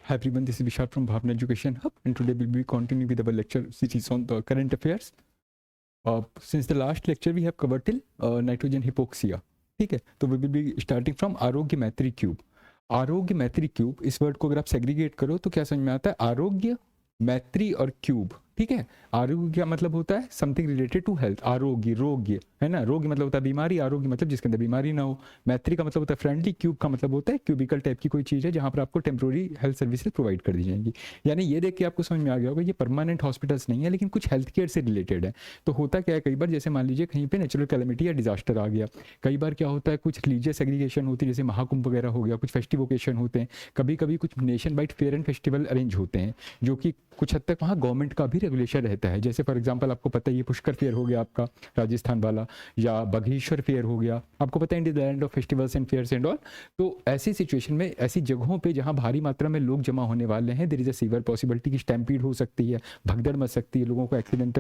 Hi everyone, this is Vishal from Bhavna Education Hub, and today we'll be continuing with our lecture series on the current affairs. Since the last lecture we have covered till nitrogen hypoxia. ठीक है, तो we will be starting from आरोग्य मैत्री cube. आरोग्य मैत्री cube, इस word को अगर आप सेग्रीगेट करो तो क्या समझ में आता है? आरोग्य, मैत्री और क्यूब. ठीक है, आरोग्य क्या मतलब होता है? Something related to health. आरोग्य, रोग्य है ना, रोग्य मतलब होता है बीमारी, आरोग्य मतलब जिसके अंदर बीमारी ना हो. मैत्री का मतलब होता है फ्रेंडली, क्यूब का मतलब होता है क्यूबिकल टाइप की कोई चीज़ है जहाँ पर आपको टेम्प्रोरी हेल्थ सर्विसेज प्रोवाइड कर दी जाएंगी. यानी ये देख के आपको समझ में आ गया होगा ये परमानेंट हॉस्पिटल्स नहीं है, लेकिन कुछ हेल्थ केयर से रिलेटेड है. तो होता क्या है, कई बार जैसे मान लीजिए कहीं पर नेचुरल कैलेमिटी या डिजास्टर आ गया, कई बार क्या होता है कुछ रिलीजियस एग्रीगेशन होती है, जैसे महाकुंभ वगैरह हो गया, कुछ फेस्टिव ओकेशन होते हैं, कभी कभी कुछ nation wide fair and festival arrange होते हैं जो कि कुछ हद तक वहाँ गवर्नमेंट का भी रेगुलेशन रहता है. जैसे फॉर एग्जांपल आपको पता है ये पुष्कर फेयर हो गया आपका राजस्थान वाला, या बागेश्वर फेयर हो गया, आपको पता है India land of festivals and fairs and all. तो ऐसी सिचुएशन में, ऐसी जगहों पे जहाँ भारी मात्रा में लोग जमा होने वाले हैं, there is a severe possibility कि स्टैम्पीड हो सकती है, भगदड़ मच सकती है, लोगों को एक्सीडेंट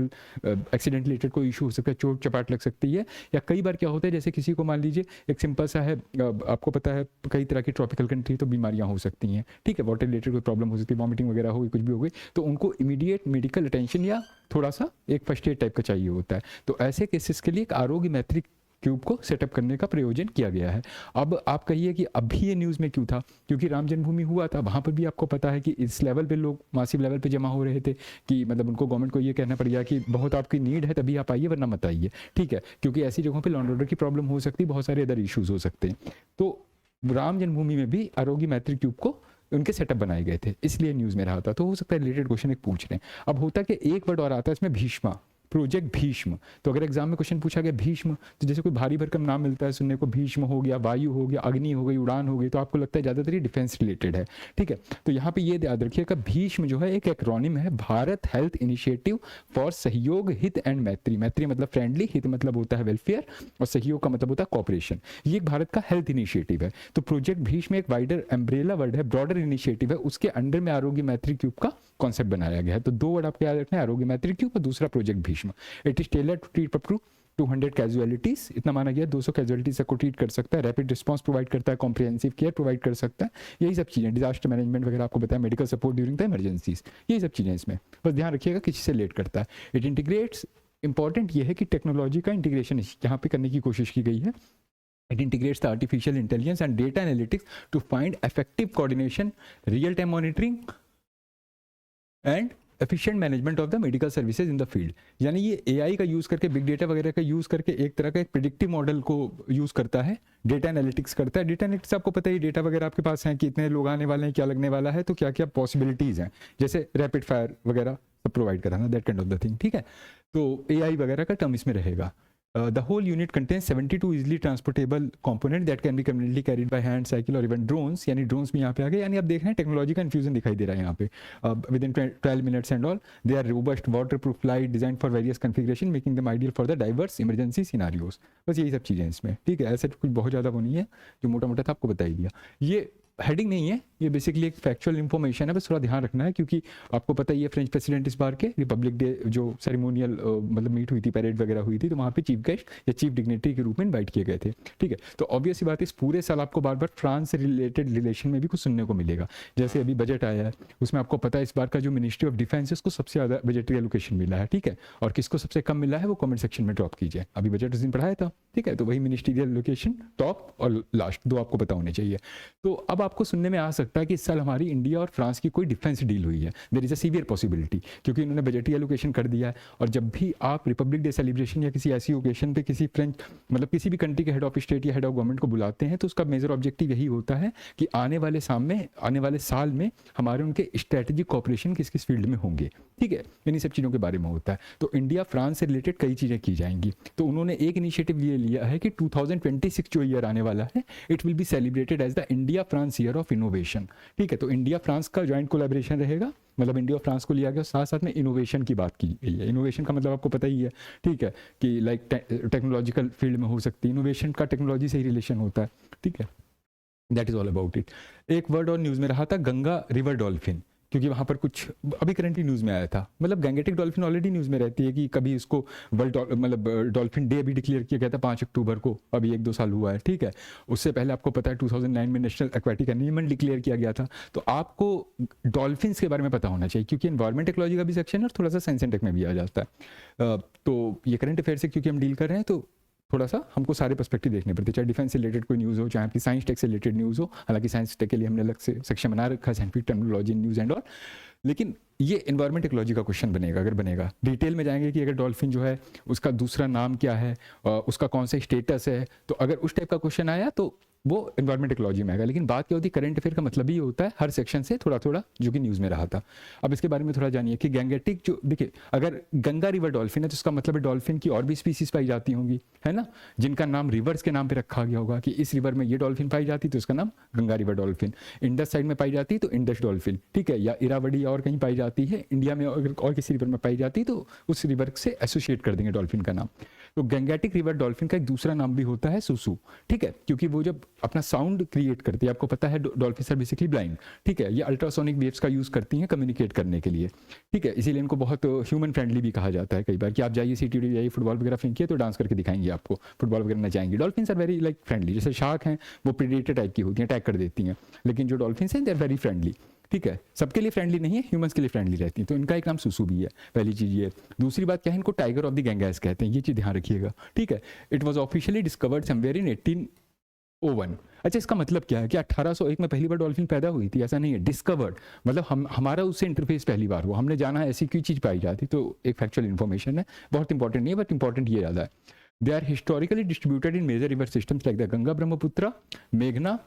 रिलेटेड कोई इशू हो सकता है, चोट चपाट लग सकती है. या कई बार क्या होता है जैसे किसी को मान लीजिए एक सिंपल सा है, आपको पता है कई तरह की ट्रॉपिकल कंट्री तो बीमारियाँ हो सकती हैं. ठीक है, वाटर रिलेटेड कोई प्रॉब्लम हो सकती है, वॉमिटिंग वगैरह हो गई, कुछ भी हो गई, तो उनको इमीडिएट मेडिकल अटेंशन या थोड़ा सा एक फर्स्ट एड टाइप का चाहिए होता है. तो ऐसे केसेस के लिए एक आरोग्य मैत्री क्यूब को सेटअप करने का प्रयोजन किया गया है. अब आप कहिए कि अभी ये न्यूज़ में क्यों था? क्योंकि राम जन्मभूमि हुआ था, वहाँ पर भी आपको पता है कि इस लेवल पे लोग मासिव लेवल पे जमा हो रहे थे कि मतलब उनको गवर्नमेंट को ये कहना पड़ गया कि बहुत आपकी नीड है तभी आप आइए, वरना मत आइए. ठीक है, क्योंकि ऐसी जगहों पर लॉ एंड ऑर्डर की प्रॉब्लम हो सकती है, बहुत सारे अदर इशूज़ हो सकते हैं. तो राम जन्मभूमि में भी आरोग्य मैत्री क्यूब को उनके सेटअप बनाए गए थे, इसलिए न्यूज़ में रहा था. तो हो सकता है रिलेटेड क्वेश्चन एक पूछ रहे हैं. अब होता कि एक वर्ड और आता है इसमें, भीष्मा, प्रोजेक्ट भीष्म. तो अगर एग्जाम में क्वेश्चन पूछा गया भीष्म, तो जैसे कोई भारी भरकम नाम मिलता है सुनने को, भीष्म हो गया, वायु हो गया, अग्नि हो गई, उड़ान हो गई, तो आपको लगता है ज़्यादातर ये डिफेंस रिलेटेड है. ठीक है, तो यहाँ पे ये याद रखिएगा भीष्म जो है एक एक्रोनिम है, भारत हेल्थ इनिशिएटिव फॉर सहयोग, हित एंड मैत्री. मैत्री मतलब फ्रेंडली, हित मतलब होता है वेलफेयर, और सहयोग का मतलब होता है कॉपरेशन. ये एक भारत का हेल्थ इनिशिएटिव है. तो प्रोजेक्ट भीष्म एक वाइडर एम्ब्रेला वर्ड है, ब्रॉडर इनिशिएटिव है, उसके अंडर में आरोग्य मैत्री क्यूब का कॉन्सेप्ट बनाया गया है. तो दो वर्ड आपको याद रखना है, आरोग्य मैत्री क्यूब और दूसरा project Bhishma. It is tailor to treat up to 200 casualties, इतना माना गया 200 कैजुअलिटीज को ट्रीट कर सकता है, रैपिड रिस्पांस प्रोवाइड करता है, कॉम्प्रिहेंसिव केयर प्रोवाइड कर सकता है. यही सब चीज़ें, डिजास्टर मैनेजमेंट वगैरह आपको बताया, medical support during the emergencies, यही सब चीज़ें इसमें. बस ध्यान रखिएगा किसी से रिलेट करता है. इट इंटीग्रेट्स, इंपॉर्टेंट ये है कि टेक्नोलॉजी का इंटीग्रेशन यहाँ पे करने की कोशिश की गई है. It integrates the artificial intelligence and data analytics to find effective coordination, real-time monitoring and efficient management of the medical services in the field. यानी ये AI का यूज़ करके, बिग डेटा वगैरह का यूज़ करके एक तरह का एक प्रिडिक्टिव मॉडल को यूज़ करता है, डेटा एनालिटिक्स करता है. डेटा एनालिटिक्स आपको पता है, डेटा वगैरह आपके पास है कि इतने लोग आने वाले हैं, क्या लगने वाला है, तो क्या क्या पॉसिबिलिटीज़ हैं, जैसे रैपिड फायर वगैरह सब प्रोवाइड कराना, that kind of the thing. ठीक है, तो AI वगैरह का टर्म इसमें रहेगा. The whole unit contains 72 easily transportable component that can be conveniently carried by hand, cycle or even drones. यानी drones भी यहाँ पे आ गए. यानी आप देख रहे हैं टेक्नोलॉजी का इन्फ्यूजन दिखाई दे रहा है यहाँ पे. Within 12 minutes and all, they are robust, waterproof, light, designed for various configuration, making them ideal for the diverse emergency scenarios. बस यही सब चीज़ें इसमें. ठीक है, ऐसे कुछ बहुत ज़्यादा वो नहीं है, जो मोटा मोटा था आपको बता ही दिया. ये हेडिंग नहीं है, ये बेसिकली एक फैक्चुअल इन्फॉर्मेशन है, बस थोड़ा ध्यान रखना है क्योंकि आपको पता ही है फ्रेंच प्रेसिडेंट इस बार के रिपब्लिक डे जो सेरेमोनियल मतलब मीट हुई थी, परेड वगैरह हुई थी, तो वहाँ पे चीफ गेस्ट या चीफ डिग्नेटरी के रूप में इन्वाइट किए गए थे. ठीक है, तो ऑब्वियस ही बात है इस पूरे साल आपको बार बार फ्रांस से रिलेटेड रिलेशन में भी कुछ सुनने को मिलेगा. जैसे अभी बजट आया है, उसमें आपको पता है इस बार का जो मिनिस्ट्री ऑफ डिफेंस है उसको सबसे ज़्यादा बजटरी एलोकेशन मिला है. ठीक है, और किसको सबसे कम मिला है वो कमेंट सेक्शन में ड्रॉप कीजिए. अभी बजट उस दिन पढ़ाया था. ठीक है, तो वही मिनिस्ट्रियल एलोकेशन टॉप और लास्ट दो आपको पता होने चाहिए. तो अब आपको सुनने में आ सकता है कि इस साल हमारी इंडिया और फ्रांस की कोई डिफेंस डील हुई है. There is a severe possibility, क्योंकि इन्होंने बजटरी एलोकेशन कर दिया है. और जब भी आप रिपब्लिक डे सेलिब्रेशन या किसी ऐसी ओकेशन पे किसी फ्रेंच मतलब किसी भी कंट्री के हेड ऑफ स्टेट या हेड ऑफ गवर्नमेंट को बुलाते हैं, तो उसका मेजर ऑब्जेक्टिव यही होता है कि आने वाले साल में हमारे उनके स्ट्रेटेजिक कॉपरेशन किस किस फील्ड में होंगे. ठीक है, इन्हीं सब चीज़ों के बारे में होता है. तो इंडिया फ्रांस से रिलेटेड कई चीज़ें की जाएंगी. तो उन्होंने एक इनिशिएटिव ये लिया है कि 2026 जो ईयर आने वाला है, it will be celebrated as the India France year of innovation. ठीक है, तो इंडिया फ्रांस का जॉइंट कोलैबोरेशन रहेगा, मतलब इंडिया और फ्रांस को लिया गया, साथ साथ में इनोवेशन की बात की गई है. इनोवेशन का मतलब आपको पता ही है. ठीक है, कि लाइक टेक्नोलॉजिकल फील्ड में हो सकती है इनोवेशन का, टेक्नोलॉजी से ही रिलेशन होता है. ठीक है, that is all about it. एक वर्ड और न्यूज़ में रहा था, गंगा रिवर डॉल्फिन. क्योंकि वहाँ पर कुछ अभी करंटली न्यूज़ में आया था, मतलब गैंगेटिक डॉल्फिन ऑलरेडी न्यूज़ में रहती है कि कभी इसको वर्ल्ड मतलब डॉल्फिन डे भी डिक्लेयर किया गया था 5 अक्टूबर को, अभी 1-2 साल हुआ है, ठीक है। उससे पहले आपको पता है 2009 में नेशनल एक्वाटिक एनिमल डिक्लेयर किया गया था। तो आपको डॉल्फिन्स के बारे में पता होना चाहिए, क्योंकि एनवायरमेंट एक्लॉजी का भी सेक्शन है और थोड़ा सा साइंस एंड टेक में भी आ जाता है। तो ये करंट अफेयर से क्योंकि हम डील कर रहे हैं, तो थोड़ा सा हमको सारे पर्सपेक्टिव देखने पड़ते हैं, चाहे डिफेंस से रिलेटेड कोई न्यूज़ हो, चाहे आपकी साइंस टेक से रिलेटेड न्यूज़ हो। हालांकि साइंस टेक के लिए हमने अलग से सेक्शन बना रखा है, scientific terminology news and all. लेकिन ये एनवायरमेंट इकोलॉजी का क्वेश्चन बनेगा, अगर बनेगा डिटेल में जाएंगे कि अगर डॉल्फिन जो है उसका दूसरा नाम क्या है, उसका कौन सा स्टेटस है, तो अगर उस टाइप का क्वेश्चन आया तो वो एनवायरमेंट इकोलॉजी में आएगा। लेकिन बात क्या होती है, करंट अफेयर का मतलब ही होता है हर सेक्शन से थोड़ा थोड़ा, जो कि न्यूज़ में रहा था। अब इसके बारे में थोड़ा जानिए कि गैंगेटिक जो, देखिए अगर गंगा रिवर डॉल्फिन है तो उसका मतलब है डॉल्फिन की और भी स्पीसीज पाई जाती होंगी, है ना, जिनका नाम रिवर्स के नाम पे रखा गया होगा कि इस रिवर में ये डॉल्फिन पाई जाती तो उसका नाम Ganga river dolphin. Indus side में पाई जाती तो इंडस डॉल्फिन, ठीक है, या इरावदी और कहीं पाई जाती है इंडिया में, अगर और किसी रिवर में पाई जाती तो उस रिवर से एसोसिएट कर देंगे डॉल्फिन का नाम। तो गैंगेटिक रिवर डॉल्फिन का एक दूसरा नाम भी होता है सुसु, ठीक है, क्योंकि वो जब अपना साउंड क्रिएट करती है, आपको पता है डॉल्फिन आर बेसिकली ब्लाइंड, ठीक है, ये अल्ट्रासोनिक वेव्स का यूज़ करती हैं कम्युनिकेट करने के लिए, ठीक है, इसीलिए इनको बहुत ह्यूमन फ्रेंडली भी कहा जाता है कई बार, कि आप जाइए सिटी जाइए, फुटबॉल वगैरह फेंकिए तो डांस करके दिखाएंगे आपको, फुटबॉल वगैरह नचाएंगे। Dolphin are very like friendly, जैसे शार्क हैं वो प्रेडेटर टाइप की होती हैं, अटैक कर देती हैं, लेकिन जो डॉल्फिन हैं दे आर वेरी फ्रेंडली, ठीक है, सबके लिए फ्रेंडली नहीं है, ह्यूमंस के लिए फ्रेंडली रहती हैं, तो इनका एक नाम सुसु भी है, पहली चीज़ ये। दूसरी बात क्या है, इनको टाइगर ऑफ द गैंगेस कहते हैं, ये चीज़ ध्यान रखिएगा, ठीक है। It was officially discovered somewhere in 1801। अच्छा, इसका मतलब क्या है कि 1801 में पहली बार डॉल्फिन पैदा हुई थी, ऐसा नहीं है, डिस्कवर्ड मतलब हमारा उससे इंटरफेस पहली बार हुआ, हमने जाना ऐसी कोई चीज़ पाई जाती, तो एक फैक्चुअल इन्फॉर्मेशन है, बहुत इंपॉर्टेंट नहीं है, बट इंपॉर्टेंट ये ज़्यादा है। They are historically distributed in major river systems like the Ganga Brahmaputra मेघना,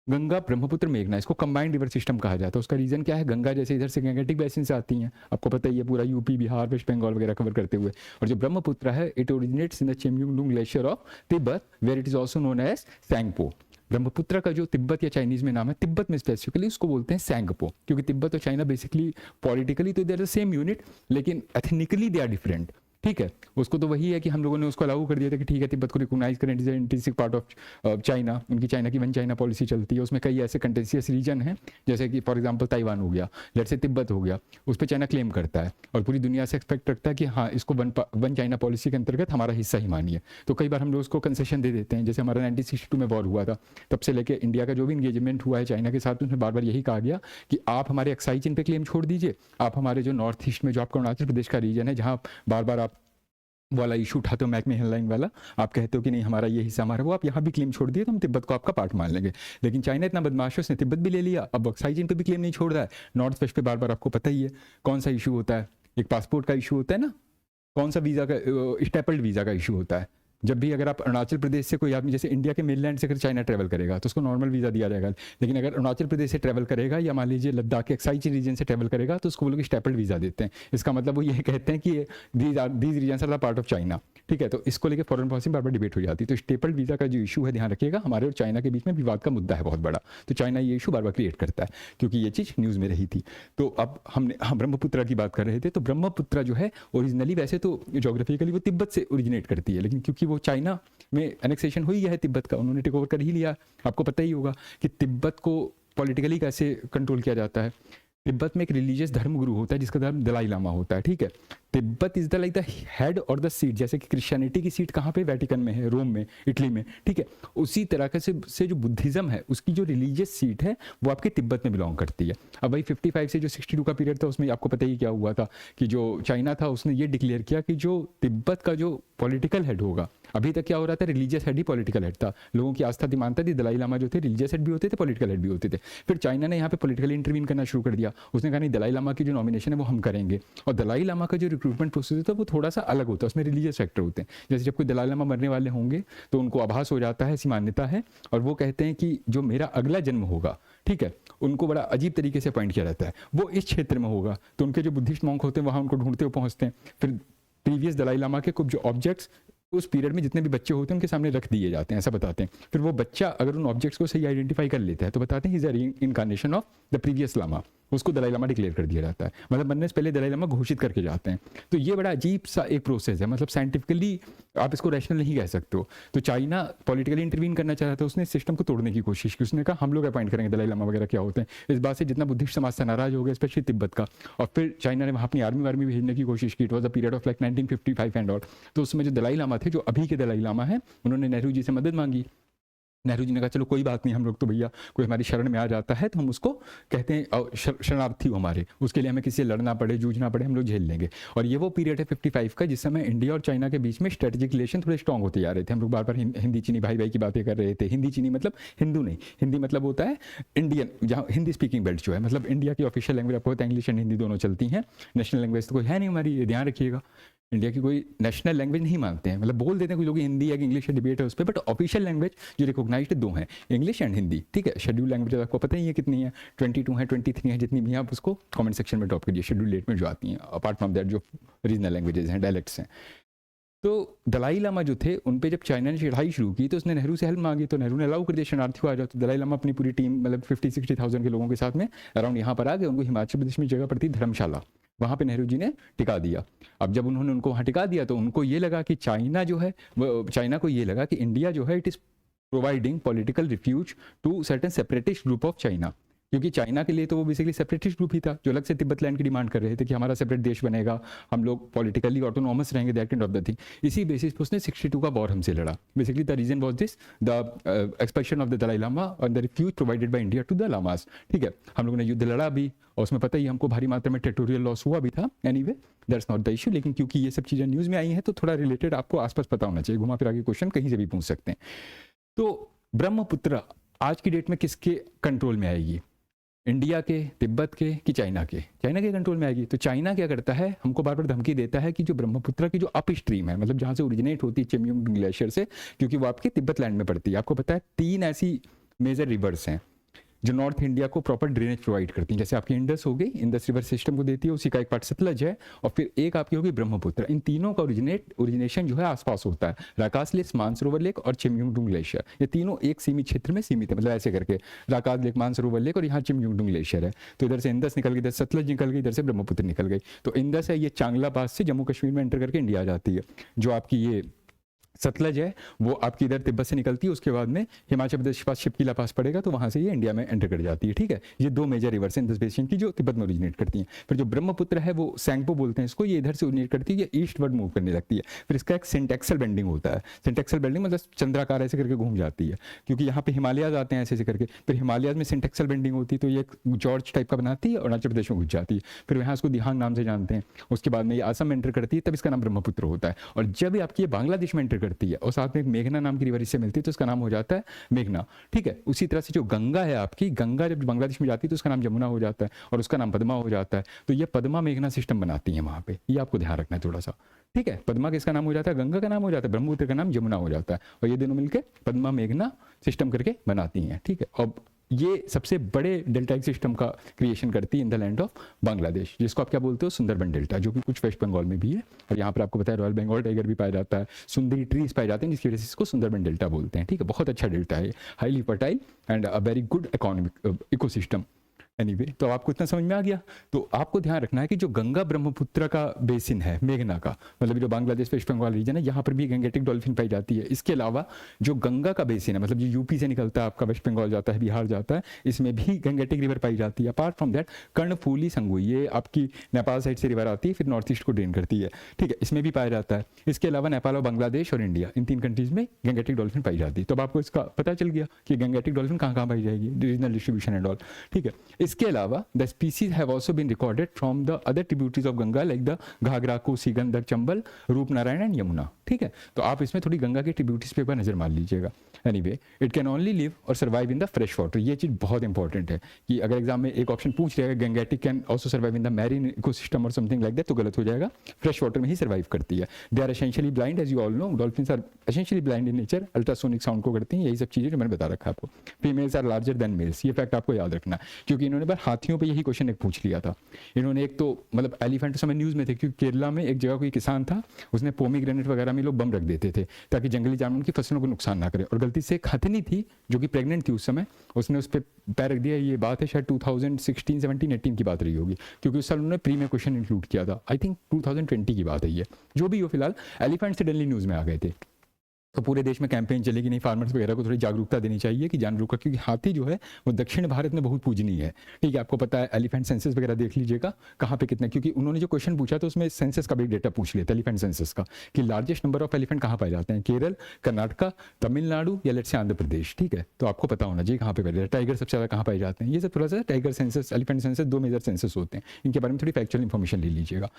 गंगा ब्रह्मपुत्र मेघना, इसको कंबाइंड रिवर सिस्टम कहा जाता है। उसका रीजन क्या है, गंगा जैसे इधर से गैंगेटिक बेसिन से आती हैं, आपको पता ही है, पूरा यूपी बिहार वेस्ट बंगाल वगैरह कवर करते हुए, और जो ब्रह्मपुत्र है it originates in the Chemayungdung glacier of Tibet where it is also known as Tsangpo. Brahmaputra का जो तिब्बत या चाइनीज में नाम है, तिब्बत में स्पेसिफिकली उसको बोलते हैं सैंगपो, क्योंकि तिब्बत और चाइना बेसिकली पॉलिटिकली तो देयर द सेम यूनिट, लेकिन एथनिकली दे आर डिफरेंट, ठीक है। उसको तो वही है कि हम लोगों ने उसको अलाउ कर दिया था कि ठीक है तिब्बत को रिकॉग्नाइज करें, is intrinsic part of China, उनकी चाइना की वन चाइना पॉलिसी चलती है, उसमें कई ऐसे कंटेंशियस रीजन हैं, जैसे कि फॉर एग्जांपल ताइवान हो गया, लेट्स से तिब्बत हो गया, उस पर चाइना क्लेम करता है और पूरी दुनिया से एक्सपेक्ट रखता है कि हाँ इसको वन चाइना पॉलिसी के अंतर्गत हमारा हिस्सा ही मानिए। तो कई बार हम लोग उसको कंसेशन दे देते हैं, जैसे हमारा 1962 में वॉर हुआ था, तब से लेकर इंडिया का जो भी इंगेजमेंट हुआ है चाइना के साथ, उसमें बार बार यही कहा गया कि आप हमारे एक्साइज चिन्ह पे क्लेम छोड़ दीजिए, आप हमारे जो नॉर्थ ईस्ट में जो आपका अरुणाचल प्रदेश का रीजन है, जहाँ बार बार आप वाला इशू उठाते हो मैकमेहन लाइन वाला, आप कहते हो कि नहीं हमारा ये हिस्सा हमारा, वो आप यहाँ भी क्लेम छोड़ दिए तो हम तिब्बत को आपका पार्ट मान लेंगे। लेकिन चाइना इतना बदमाश है, उसने तिब्बत भी ले लिया, अब एक्साइज चिन्ह पे भी क्लेम नहीं छोड़ रहा है। नॉर्थ वेस्ट पे बार बार आपको पता ही है कौन सा इशू होता है, एक पासपोर्ट का इशू होता है ना, कौन सा वीज़ा का, स्टेपल्ड वीज़ा का इशू होता है। जब भी अगर आप अरुणाचल प्रदेश से कोई आदमी जैसे इंडिया के मेनलैंड से अगर चाइना ट्रैवल करेगा तो उसको नॉर्मल वीज़ा दिया जाएगा, लेकिन अगर अरुणाचल प्रदेश से ट्रैवल करेगा या मान लीजिए लद्दाख के एक्साइज रीजन से ट्रैवल करेगा तो उसको वो लोग स्टेपल्ड वीज़ा देते हैं। इसका मतलब वो ये कहते हैं कि these regions are the part of China, ठीक है। तो इसको लेकर फॉरेन पॉलिसी बार बार डिबेट हो जाती है। तो स्टेपल्ड वीज़ा का जो इशू है, ध्यान रखिएगा, हमारे और चाइना के बीच में विवाद का मुद्दा है बहुत बड़ा, तो चाइना ये इशू बार बार क्रिएट करता है क्योंकि ये चीज़ न्यूज़ में रही थी। तो अब हमने ब्रह्मपुत्र की बात कर रहे थे, तो ब्रह्मपुत्र जो है ओरिजिनली वैसे तो जोग्राफिकली वो तिब्बत से ओरिजिनेट करती है, लेकिन क्योंकि वो चाइना में एनेक्सेशन हो ही गया है तिब्बत का, उन्होंने टेक ओवर कर ही लिया। आपको पता ही होगा कि तिब्बत को पॉलिटिकली कैसे कंट्रोल किया जाता है। तिब्बत में एक रिलीजियस धर्मगुरु होता है जिसका नाम दलाई लामा होता है, ठीक है। Tibet is the like the head और द सीट, जैसे कि क्रिश्चियनिटी की सीट कहाँ पे, वेटिकन में है, रोम में, इटली में, ठीक है। उसी तरह से जो बुद्धिज्म है उसकी जो रिलीजियस सीट है वो आपके तिब्बत में बिलोंग करती है। अब भाई 55 से जो 62 का पीरियड था उसमें आपको पता ही क्या हुआ था कि जो चाइना था उसने ये डिक्लेयर किया कि जो तिब्बत का जो पॉलिटिकल हेड होगा, अभी तक क्या हो रहा था, रिलीजियस हेड ही पॉलिटिकल हेड था, लोगों की आस्था थी, मानता थी। दलाई लामा जो थे रिलीजियस हेड भी होते थे, पॉलिटिकल हेड भी होते थे। फिर चाइना ने यहाँ पे पॉलिटिकली इंटरवीन करना शुरू कर दिया, उसने कहा नहीं दलाई लामा की जो नॉमिनेशन है वो हम करेंगे, और दलाई लामा का जो रिक्रूटमेंट प्रोसेस होता है वो थोड़ा सा अलग होता है, उसमें रिलीजियस फैक्टर होते हैं। जैसे जब कोई दलाई लामा मरने वाले होंगे तो उनको आभास हो जाता है, ऐसी मान्यता है, और वो कहते हैं कि जो मेरा अगला जन्म होगा, ठीक है, उनको बड़ा अजीब तरीके से अपॉइंट किया जाता है, वो इस क्षेत्र में होगा। तो उनके जो बुद्धिस्ट मॉन्क होते हैं वहाँ उनको ढूंढते हुए पहुँचते हैं, फिर प्रीवियस दलाई लामा के कुछ जो ऑब्जेक्ट्स उस पीरियड में जितने भी बच्चे होते हैं उनके सामने रख दिए जाते हैं, ऐसा बताते हैं। फिर वो बच्चा अगर उन ऑब्जेक्ट्स को सही आइडेंटिफाई कर लेता है तो बताते हैं is a incarnation of the previous lama, उसको दलाई लामा डिक्लेयर कर दिया जाता है, मतलब बनने से पहले दलाई लामा घोषित करके जाते हैं। तो ये बड़ा अजीब सा एक प्रोसेस है, मतलब साइंटिफिकली आप इसको रैशनल नहीं कह सकते हो। तो चाइना पॉलिटिकली इंटरवीन करना चाह रहा था, उसने सिस्टम को तोड़ने की कोशिश की, उसने कहा हम लोग अपॉइंट करेंगे दलाई लामा वगैरह क्या होते हैं। इस बात से जितना बुद्धिस्ट समाज से नाराज हो गया, स्पेशली तिब्बत का, और फिर चाइना ने वहाँ अपनी आर्मी वार्मी भेजने की कोशिश की। It was a period of like 1955 and all. तो उसमें जो दलाई लामा थे, जो अभी के दलाई लामा है, उन्होंने नेहरू जी से मदद मांगी। नेहरू जी ने कहा चलो कोई बात नहीं, हम लोग तो भैया कोई हमारी शरण में आ जाता है तो हम उसको कहते हैं शरणार्थी हो हमारे, उसके लिए हमें किसी से लड़ना पड़े जूझना पड़े हम लोग झेल लेंगे। और ये वो पीरियड है 55 का जिस समय इंडिया और चाइना के बीच में स्ट्रेटेजिक रिलेशन थोड़े स्ट्रॉन्ग होते जा रहे थे। हम लोग बार बार हिंदी चीनी भाई भाई की बातें कर रहे थे। हिंदी चीनी मतलब हिंदू नहीं, हिंदी मतलब होता है इंडियन, जहाँ हिंदी स्पीकिंग बेल्ट जो है, मतलब इंडिया की ऑफिशियल लैंग्वेज आपको होता है इंग्लिश एंड हिंदी दोनों चलती हैं। नेशनल लैंग्वेज तो कोई है नहीं हमारी, ये ध्यान रखिएगा। इंडिया की कोई नेशनल लैंग्वेज नहीं मानते हैं, मतलब बोल देते हैं कुछ लोग हिंदी या इंग्लिश है, डिबेट है उस पर, बट ऑफिशियल लैंग्वेज जो रिकॉग्नाइज्ड दो हैं, इंग्लिश एंड हिंदी, ठीक है। शेड्यूल लैंग्वेज आपको पता ही है कितनी है, 22 है 23 है, जितनी भी हैं आप उसको कमेंट सेक्शन में ड्रॉप कीजिए, शेड्यूल 8 में जो आती हैं, अपार्ट फ्रॉम दैट जो रीजनल लैंग्वेजेस हैं, डायलेक्ट्स हैं। तो दलाई लामा जो थे उन पे जब चाइना ने चढ़ाई शुरू की तो उसने नेहरू से हेल्प मांगी, तो नेहरू ने अलाउ कर दिया शरणार्थी को आ जाओ। तो दलाई लामा अपनी पूरी टीम मतलब 50-60,000 के लोगों के साथ में अराउंड यहाँ पर आ गए। उनको हिमाचल प्रदेश में जगह पड़ती धर्मशाला, वहाँ पे नेहरू जी ने टिका दिया। अब जब उन्होंने उनको वहाँ टिका दिया तो उनको ये लगा कि चाइना जो है, चाइना को ये लगा कि इंडिया जो है it is providing political refuge to certain separatist group of China, क्योंकि चाइना के लिए तो वो बेसिकली सेपरेटिस्ट ग्रुप ही था जो अलग से तिब्बत लैंड की डिमांड कर रहे थे कि हमारा सेपरेट देश बनेगा, हम लोग पॉलिटिकली ऑटोनॉमस रहेंगे, that kind of the thing. इसी बेसिस पे उसने 62 का वॉर हमसे लड़ा। Basically the reason was this, the expulsion of the Dalai Lama और the refuge provided by India to the lamas, ठीक है। हम लोगों ने युद्ध लड़ा भी और उसमें पता ही हमको भारी मात्रा में टेरिटोरियल लॉस हुआ भी था। Anyway that's not the issue, लेकिन क्योंकि ये सब चीज़ें न्यूज़ में आई हैं तो थोड़ा रिलेटेड आपको आसपास पता होना चाहिए, घुमा फिरा के क्वेश्चन कहीं से भी पूछ सकते हैं। तो ब्रह्मपुत्र आज की डेट में किसके कंट्रोल में आएगी, इंडिया के, तिब्बत के कि चाइना के? चाइना के कंट्रोल में आएगी। तो चाइना क्या करता है, हमको बार बार धमकी देता है कि जो ब्रह्मपुत्र की जो अप स्ट्रीम है, मतलब जहाँ से ओरिजिनेट होती है चिमयुंग ग्लेशियर से, क्योंकि वो आपके तिब्बत लैंड में पड़ती है। आपको पता है 3 ऐसी मेजर रिवर्स हैं जो नॉर्थ इंडिया को प्रॉपर ड्रेनेज प्रोवाइड करती हैं। जैसे आपकी इंडस हो गई, इंडस रिवर सिस्टम को देती है, उसी का एक पार्ट सतलज है, और फिर एक आपकी होगी ब्रह्मपुत्र। इन तीनों का ओरिजिनेशन जो है आसपास होता है, राकास लेक, मानसरोवर लेक और चिमयुंगडुंग ग्लेशियर। ये तीनों एक सीमित क्षेत्र में सीमित है, मतलब ऐसे करके राकास लेक, मानसरोवर लेक और यहाँ चिमयुंगडुंग ग्लेशियर है। तो इधर से इंडस निकल गई, इधर सतलज निकल गई, इधर से ब्रह्मपुत्र निकल गई। तो इंडस है ये चांगला पास से जम्मू कश्मीर में एंटर करके इंडिया आ जाती है। जो आपकी ये सतलज है वो आपकी इधर तिब्बत से निकलती है, उसके बाद में हिमाचल प्रदेश के पास शिपकीला पास पड़ेगा तो वहाँ से ये इंडिया में एंटर कर जाती है, ठीक है। ये 2 मेजर रिवर्स हैं इंडस बेसिन की जो तिब्बत में ओरिजिनेट करती हैं। फिर जो ब्रह्मपुत्र है वो सैंगपो बोलते हैं इसको, ये इधर से ओरिजिनेट करती है, ये ईस्टवर्ड मूव करने लगती है। फिर इसका एक सिंटेक्सल बेंडिंग होता है। सिंटेक्सल बेंडिंग मतलब चंद्राकार ऐसे करके घूम जाती है, क्योंकि यहाँ पे हिमालयाज आते हैं ऐसे ऐसे करके। फिर हिमालयाज में सिंटेक्सल बेंडिंग होती है तो ये एक जॉर्ज टाइप का बनाती है और अरुणाचल प्रदेश में घुस जाती है। फिर यहाँ इसको दिहांग नाम से जानते हैं। उसके बाद में ये असम में एंटर करती है, तब इसका नाम ब्रह्मपुत्र होता है। और जब आपकी ये बांग्लादेश में एंटर करती है और साथ में मेघना नाम की रिवर इससे मिलती है तो इसका नाम हो जाता है मेघना, ठीक है। उसी तरह से जो गंगा है आपकी, गंगा जब बांग्लादेश में जाती है तो उसका नाम जमुना हो जाता है और उसका नाम पद्मा हो जाता है। तो ये पद्मा मेघना सिस्टम बनाती है वहाँ पे, ये आपको ध्यान रखना है थोड़ा सा, ठीक है। पद्मा किसका नाम हो जाता है, गंगा का नाम हो जाता है, ब्रह्मपुत्र का नाम जमुना हो जाता है, और ये दोनों मिलकर पद्मा मेघना सिस्टम करके बनाती हैं, ठीक है। अब ये सबसे बड़े डेल्टाइक सिस्टम का क्रिएशन करती है in the land of Bangladesh, जिसको आप क्या बोलते हो, सुंदरबन डेल्टा, जो कि कुछ वेस्ट बंगाल में भी है। और यहाँ पर आपको पता है रॉयल बंगाल टाइगर भी पाया जाता है, सुंदरी ट्रीज पाए जाते हैं, जिसकी वजह से इसको सुंदरबन डेल्टा बोलते हैं, ठीक है। बहुत अच्छा डेल्टा है, highly fertile and a very good economic ecosystem. Anyway तो आपको इतना समझ में आ गया। तो आपको ध्यान रखना है कि जो गंगा ब्रह्मपुत्र का बेसिन है मेघना का, मतलब जो बांग्लादेश वेस्ट बंगाल रीजन है, यहाँ पर भी गंगेटिक डॉल्फिन पाई जाती है। इसके अलावा जो गंगा का बेसिन है, मतलब जो यूपी से निकलता है आपका, वेस्ट बंगाल जाता है, बिहार जाता है, इसमें भी गंगेटिक रिवर पाई जाती है। अपार्ट फ्रॉम दैट कर्णफूली संगुई, ये आपकी नेपाल साइड से रिवर आती है, फिर नॉर्थ ईस्ट को ड्रेन करती है, ठीक है, इसमें भी पाया जाता है। इसके अलावा नेपाल और बांग्लादेश और इंडिया, इन 3 कंट्रीज में गंगेटिक डॉल्फिन पाई जाती है। तो अब आपको इसका पता चल गया कि गंगेटिक डॉल्फिन कहाँ कहाँ पाई जाएगी, रीजनल डिस्ट्रीब्यूशन एंड ऑल, ठीक है। इसके अलावा the species have also been recorded from the other tributaries of Ganga like the Ghagra, Kosi, Gandak, Chambal, Roopnarayan and Yamuna, ठीक है। तो आप इसमें थोड़ी गंगा के ट्रिब्यूटरीज पे एक बार नजर मार लीजिएगा। Anyway it can only live और survive in the fresh water. ये चीज़ बहुत इंपॉर्टेंट है कि अगर एग्जाम में एक ऑप्शन पूछ रहा है Gangetic can also survive in the marine ecosystem और समथिंग लाइक दैट, तो गलत हो जाएगा, फ्रेश वाटर में ही सर्वाइव करती है। They are essentially blind as you all know, dolphins are essentially blind in nature, ultrasonic sound को करती हैं, यही सब चीज़ें जो मैंने बता रखा है आपको। Females are larger than males, ये फैक्ट आपको याद रखना है, क्योंकि इन्होंने बार हाथियों पर यही क्वेश्चन एक पूछ लिया था। इन्होंने एक तो मतलब एलिफेंट समय न्यूज़ में थे, क्योंकि केरला में एक जगह कोई किसान था, उसने पोमीग्रेनेट वगैरह में लोग बम रख देते थे ताकि जंगली जानवरों की फसलों को नुकसान ना करे, और गलती से एक हथिनी थी जो कि प्रेग्नेंट थी उस समय, उसने उस पर पैर रख दिया। ये बात है शायद 2016, 17, 18 की बात रही होगी, क्योंकि उस साल उन्होंने प्री में क्वेश्चन इंक्लूड किया था। आई थिंक 2020 की बात है ये, जो भी हो फिलहाल एलिफेंट सडनली न्यूज़ में आ गए थे। तो पूरे देश में कैंपेन चली कि नहीं फार्मर्स वगैरह को थोड़ी जागरूकता देनी चाहिए कि जानवरों का, क्योंकि हाथी जो है वो दक्षिण भारत में बहुत पूजनीय है। ठीक है, आपको पता है एलिफेंट सेंसस वगैरह देख लीजिएगा कहाँ पे कितने, क्योंकि उन्होंने जो क्वेश्चन पूछा तो उसमें सेंसस का भी डेटा पूछ लिया था एलिफेंट सेंसस का, कि लार्जेस्ट नंबर ऑफ एलिफेंट कहाँ पाए जाते हैं, केरल, कर्नाटका, तमिलनाडु या लेट्स से आंध्र प्रदेश। ठीक है, तो आपको पता होना चाहिए कहाँ पे पाए जाते हैं, टाइगर सबसे ज़्यादा कहाँ पाए जाते हैं, ये सब थोड़ा सा टाइगर सेंसस, एलिफेंट सेंसस, दो मेजर सेंसस होते हैं, इनके बारे में थोड़ी फैक्चुअल इन्फॉर्मेशन ले लीजिएगा।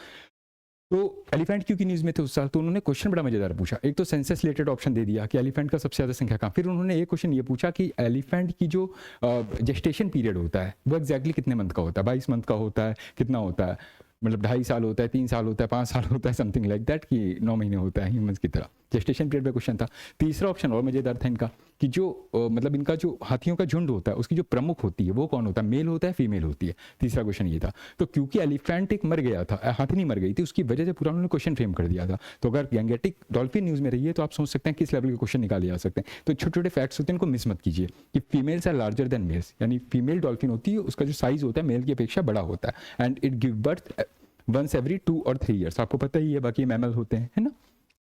तो एलिफेंट क्योंकि न्यूज़ में थे उस साल, तो उन्होंने क्वेश्चन बड़ा मजेदार पूछा। एक तो सेंसस रिलेटेड ऑप्शन दे दिया कि एलिफेंट का सबसे ज़्यादा संख्या कहाँ, फिर उन्होंने एक क्वेश्चन ये पूछा कि एलिफेंट की जो जेस्टेशन पीरियड होता है वो एग्जैक्टली कितने मंथ का होता है, 22 मंथ का होता है, कितना होता है, मतलब 2.5 साल होता है, 3 साल होता है, 5 साल होता है, समथिंग लाइक दैट, कि 9 महीने होता है ह्यूमंस की तरह। जेस्टेशन पीरियड पे क्वेश्चन था। तीसरा ऑप्शन और मजेदार था इनका कि जो मतलब इनका जो हाथियों का झुंड होता है उसकी जो प्रमुख होती है वो कौन होता है, मेल होता है, फीमेल होती है। तीसरा क्वेश्चन ये था। तो क्योंकि एलिफेंट एक मर गया था, हाथी नहीं मर गई थी, उसकी वजह से पूरा उन्होंने क्वेश्चन फ्रेम कर दिया था। तो अगर गैंगेटिक डॉल्फिन न्यूज़ में रही है तो आप सोच सकते हैं किस लेवल के क्वेश्चन निकाले जा सकते हैं। तो छोटे छोटे फैक्ट्स होते हैं, इनको मिस मत कीजिए कि females are larger than males, यानी फीमेल डॉल्फिन होती है उसका जो साइज होता है मेल की अपेक्षा बड़ा होता है, and it give birth once every 2 और 3 ईयर्स। आपको पता ही है, बाकी मैमल होते हैं, है ना,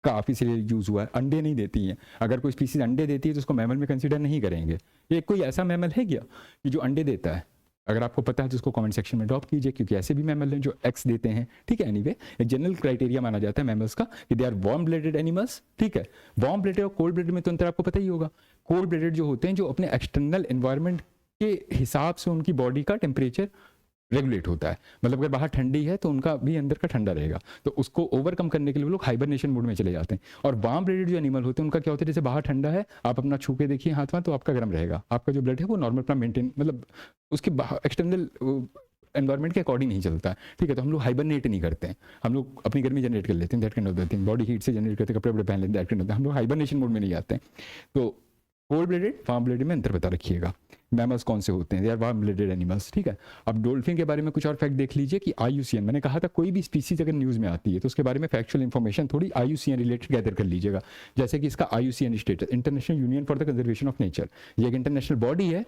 काफ़ी से यूज़ हुआ है। अंडे नहीं देती हैं, अगर कोई स्पीसीज अंडे देती है तो उसको मैमल में कंसीडर नहीं करेंगे। ये कोई ऐसा मैमल है क्या कि जो अंडे देता है? अगर आपको पता है तो उसको कमेंट सेक्शन में ड्रॉप कीजिए, क्योंकि ऐसे भी मैमल हैं जो एग्स देते हैं। ठीक है, एनीवे एक जनरल क्राइटेरिया माना जाता है मैमल्स का कि they are warm blooded animals. ठीक है, वार्म ब्लडेड और कोल्ड ब्लडेड में तो अंतर आपको पता ही होगा। कोल्ड ब्लडेड जो होते हैं जो अपने एक्सटर्नल एनवायरनमेंट के हिसाब से उनकी बॉडी का टेम्परेचर रेगुलेट होता है, मतलब अगर बाहर ठंडी है तो उनका भी अंदर का ठंडा रहेगा, तो उसको ओवरकम करने के लिए वो लोग हाइबरनेशन मोड में चले जाते हैं। और वार्म ब्लडेड जो एनिमल होते हैं उनका क्या होता है, जैसे बाहर ठंडा है आप अपना छू के देखिए हाथ में तो आपका गर्म रहेगा, आपका जो ब्लड है वो नॉर्मल अपना मेंटेन, मतलब उसके एक्सटर्नल एनवायरनमेंट के अकॉर्डिंग नहीं चलता है। ठीक है, तो हम लोग हाइबरनेट नहीं करते हैं, हम लोग अपनी गर्मी जनरेट कर लेते हैं, that kind of thing, body heat से जनरेट करते हैं, कपड़े पहन लेते हैं, दैट काइंड ऑफ थिंग, हम लोग हाइबरनेशन मोड में नहीं आते हैं। तो कोल्ड ब्लडेड वार्म ब्लडेड में अंतर बता रखिएगा। मैमल्स कौन से होते हैं, they are warm blooded animals. ठीक है, अब डॉल्फिन के बारे में कुछ और फैक्ट देख लीजिए कि IUCN, मैंने कहा था कोई भी स्पीसीज अगर न्यूज़ में आती है तो उसके बारे में फैक्चुअल इन्फॉर्मेशन थोड़ी IUCN रिलेटेड गैदर कर लीजिएगा। जैसे कि इसका IUCN status, international union for the conservation of nature, ये एक इंटरनेशनल बॉडी है।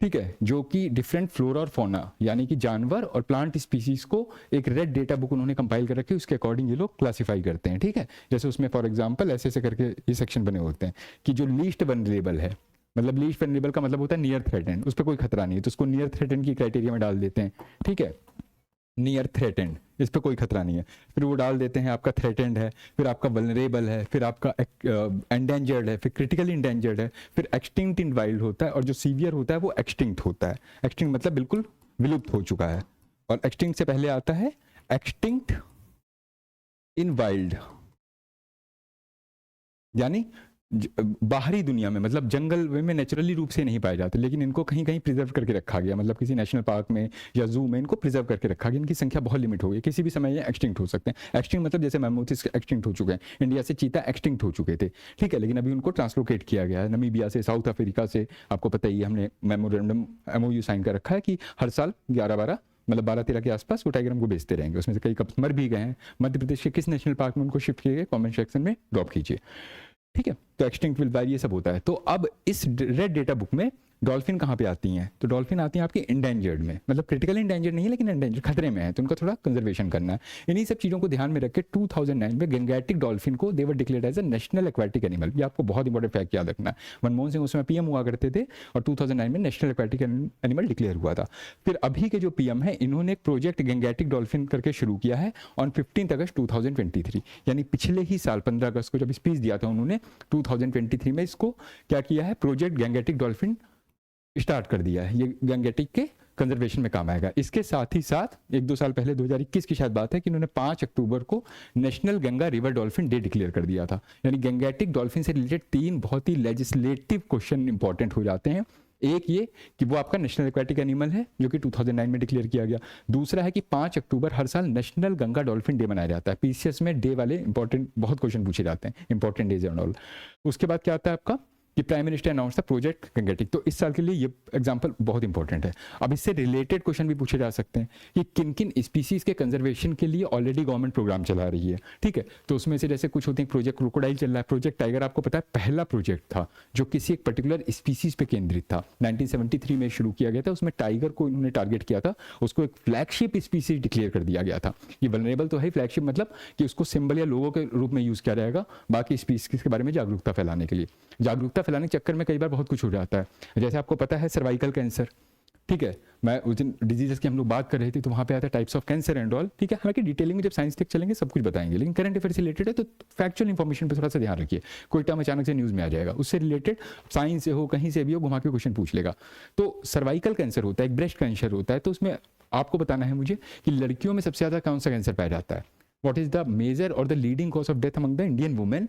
ठीक है, जो कि डिफरेंट फ्लोरा और फौना यानी कि जानवर और प्लांट स्पीसीज को एक रेड डेटा बुक उन्होंने कंपाइल कर रखी है, उसके अकॉर्डिंग ये लोग क्लासीफाई करते हैं। ठीक है, जैसे उसमें फॉर एग्जांपल ऐसे ऐसे करके ये सेक्शन बने होते हैं कि जो लीस्ट वनरेबल है, मतलब लीस्ट वनरेबल का मतलब होता है नियर थ्रेटेंड, उस पर कोई खतरा नहीं है तो उसको नियर थ्रेटेंड की क्राइटेरिया में डाल देते हैं। ठीक है, नियर थ्रेटेंड, इस पर कोई खतरा नहीं है, फिर वो डाल देते हैं आपका थ्रेटेंड है, फिर आपका वल्नरेबल है, फिर आपका एंडेंजर्ड है, फिर क्रिटिकली इंडेंजर्ड है, फिर एक्सटिंक्ट इन वाइल्ड होता है, और जो सीवियर होता है वो एक्सटिंक्ट होता है। एक्सटिंक्ट मतलब बिल्कुल विलुप्त हो चुका है, और एक्सटिंक्ट से पहले आता है एक्सटिंक्ट इन वाइल्ड, यानी बाहरी दुनिया में, मतलब जंगल में नेचुरली रूप से नहीं पाए जाते, लेकिन इनको कहीं कहीं प्रिजर्व करके रखा गया, मतलब किसी नेशनल पार्क में या जू में इनको प्रिजर्व करके रखा गया। इनकी संख्या बहुत लिमिट हो गई, किसी भी समय ये एक्सटिंक्ट हो सकते हैं। एक्सटिंक्ट मतलब जैसे मैमूथ्स एक्सटिंक्ट हो चुके हैं, इंडिया से चीता एक्सटिंक्ट हो चुके थे। ठीक है, लेकिन अभी उनको ट्रांसलोकेट किया गया है नमीबिया से, साउथ अफ्रीका से। आपको पता ही है, हमने मेमोरेंडम MOU साइन कर रखा है कि हर साल 11-12 मतलब 12-13 के आसपास वो टाइगर हमको बेचते रहेंगे। उसमें से कई कब मर भी गए हैं। मध्य प्रदेश के किस नेशनल पार्क में उनको शिफ्ट किए गए, कॉमेंट सेक्शन में ड्रॉप कीजिए। ठीक है, तो एक्सटिंक्ट विल बाय ये सब होता है। तो अब इस रेड डेटा बुक में डॉल्फिन कहाँ पे आती हैं, तो डॉल्फिन आती हैं आपकी इंडेंजर्ड में, मतलब क्रिटिकल इंडेंजर्ड नहीं है लेकिन इंडेंजर्ड, खतरे में है, तो उनका थोड़ा कंजर्वेशन करना है। इन्हीं सब चीज़ों को ध्यान में रख के 2009 में गैंगेटिक डॉल्फिन को they were declared as a national aquatic animal. ये आपको बहुत इंपॉर्टेंट फैक्ट याद रखना है। मनमोहन सिंह उसमें PM हुआ करते थे और 2009 में नेशनल एक्वाटिक एनिमल डिक्लेयर हुआ था। फिर अभी के जो PM है, इन्होंने एक प्रोजेक्ट गैंगेटिक डॉल्फिन करके शुरू किया है ऑन 15 अगस्त 2023, यानी पिछले ही साल 15 अगस्त को जब स्पीच दिया था उन्होंने, 2023 में इसको क्या किया है, प्रोजेक्ट गैंगेटिक डॉल्फिन स्टार्ट कर दिया है। ये गैंगेटिक के कंजर्वेशन में काम आएगा। इसके साथ ही साथ 1-2 साल पहले 2021 की शायद बात है कि इन्होंने 5 अक्टूबर को national Ganga river dolphin day declare कर दिया था। यानी गंगेटिक डॉल्फिन से रिलेटेड 3 बहुत ही लेजिस्लेटिव क्वेश्चन इंपॉर्टेंट हो जाते हैं। एक ये कि वो आपका नेशनल एक्वाटिक एनिमल है जो कि 2009 में डिक्लेयर किया गया। दूसरा है कि 5 अक्टूबर हर साल नेशनल गंगा डॉल्फिन डे मनाया जाता है। पीसीएस में डे वाले इंपॉर्टेंट बहुत क्वेश्चन पूछे जाते हैं, इंपॉर्टेंट डेज एंड ऑल। उसके बाद क्या आता है आपका कि prime minister announce the project Gangetic. तो इस साल के लिए ये एग्जांपल बहुत इंपॉर्टेंट है। अब इससे रिलेटेड क्वेश्चन भी पूछे जा सकते हैं कि किन किन स्पीसीज के कंजर्वेशन के लिए ऑलरेडी गवर्नमेंट प्रोग्राम चला रही है, ठीक है। तो उसमें से जैसे कुछ होते हैं, प्रोजेक्ट क्रोकोडाइल चल रहा है, प्रोजेक्ट टाइगर आपको पता है पहला प्रोजेक्ट था जो किसी एक पर्टिकुलर स्पीसीज पे केंद्रित था, 1973 में शुरू किया गया था। उसमें टाइगर को इन्होंने टारगेट किया था, उसको एक फ्लैगशिप स्पीसीज डिक्लेयर कर दिया गया था। ये वल्नरेबल तो है, फ्लैगशिप मतलब कि उसको सिंबल या लोगो के रूप में यूज किया जाएगा बाकी स्पीसीज के बारे में जागरूकता फैलाने के लिए। जागरूकता फैलाने के चक्कर में कई बार बहुत कुछ हो जाता है। जैसे आपको पता है सर्वाइकल कैंसर, ठीक है। मैं उस दिन डिजीजेस की हम लोग बात कर रहे थे तो वहां पे आता है types of cancer and all, ठीक है। हालांकि डिटेलिंग में जब साइंस तक चलेंगे सब कुछ बताएंगे, लेकिन करंट अफेयर से रिलेटेड है तो फैक्चुअल इन्फॉर्मेशन पे थोड़ा सा ध्यान रखिए। कोई टर्म अचानक से न्यूज में आ जाएगा, उससे रिलेटेड साइंस से हो कहीं से भी हो घुमा के क्वेश्चन पूछ लेगा। तो सर्वाइकल कैंसर होता है, एक ब्रेस्ट कैंसर होता है। तो उसमें आपको बताना है मुझे कि लड़कियों में सबसे ज्यादा कौन सा कैंसर पाया जाता है। What is the major or the leading cause of death among the Indian women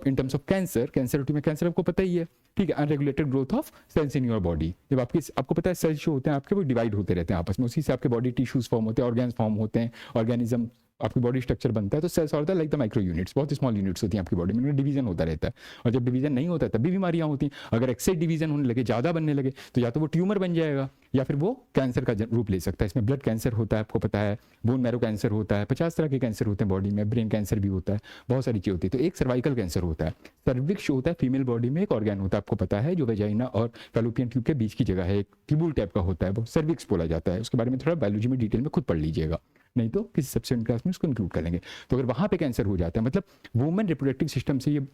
in terms of cancer? कैंसरिटी में कैंसर आपको पता ही है, ठीक है। Unregulated growth of cells in your body. जब आपको पता है सेल्स जो होते हैं आपके वो डिवाइड होते रहते हैं आपस में, उसी से आपके बॉडी टिश्यूज फॉर्म होते हैं, ऑर्गन्स फॉर्म होते हैं, ऑर्गेनिज्म आपकी बॉडी स्ट्रक्चर बनता है। तो सेल्स और लाइक द माइक्रो यूनिट्स, बहुत स्मॉल यूनिट्स होती हैं आपकी बॉडी में, उनमें डिवीजन होता रहता है। और जब डिवीजन नहीं होता है तब भी बीमारियां होती हैं। अगर एक्सेस डिवीजन होने लगे, ज़्यादा बनने लगे, तो या तो वो ट्यूमर बन जाएगा या फिर वो कैंसर का रूप ले सकता है। इसमें ब्लड कैंसर होता है, आपको पता है, बोन मैरो कैंसर होता है, 50 तरह के कैंसर होते हैं बॉडी में, ब्रेन कैंसर भी होता है, बहुत सारी चीज़ होती है। तो एक सर्वाइकल कैंसर होता है। सर्विक्स होता है फीमेल बॉडी में एक ऑर्गन होता है, आपको पता है, जो वेजाइना और फैलोपियन ट्यूब के बीच की जगह है, एक ट्यूबुल टाइप का होता है, वो सर्विक्स बोला जाता है। उसके बारे में थोड़ा बायोलॉजी में डिटेल में खुद पढ़ लीजिएगा, नहीं तो किसी सब्सिक्वेंट क्लास में उसको इंक्लूड करेंगे। तो अगर वहां पे कैंसर हो जाता है, मतलब वुमेन रिप्रोडक्टिव सिस्टम से ये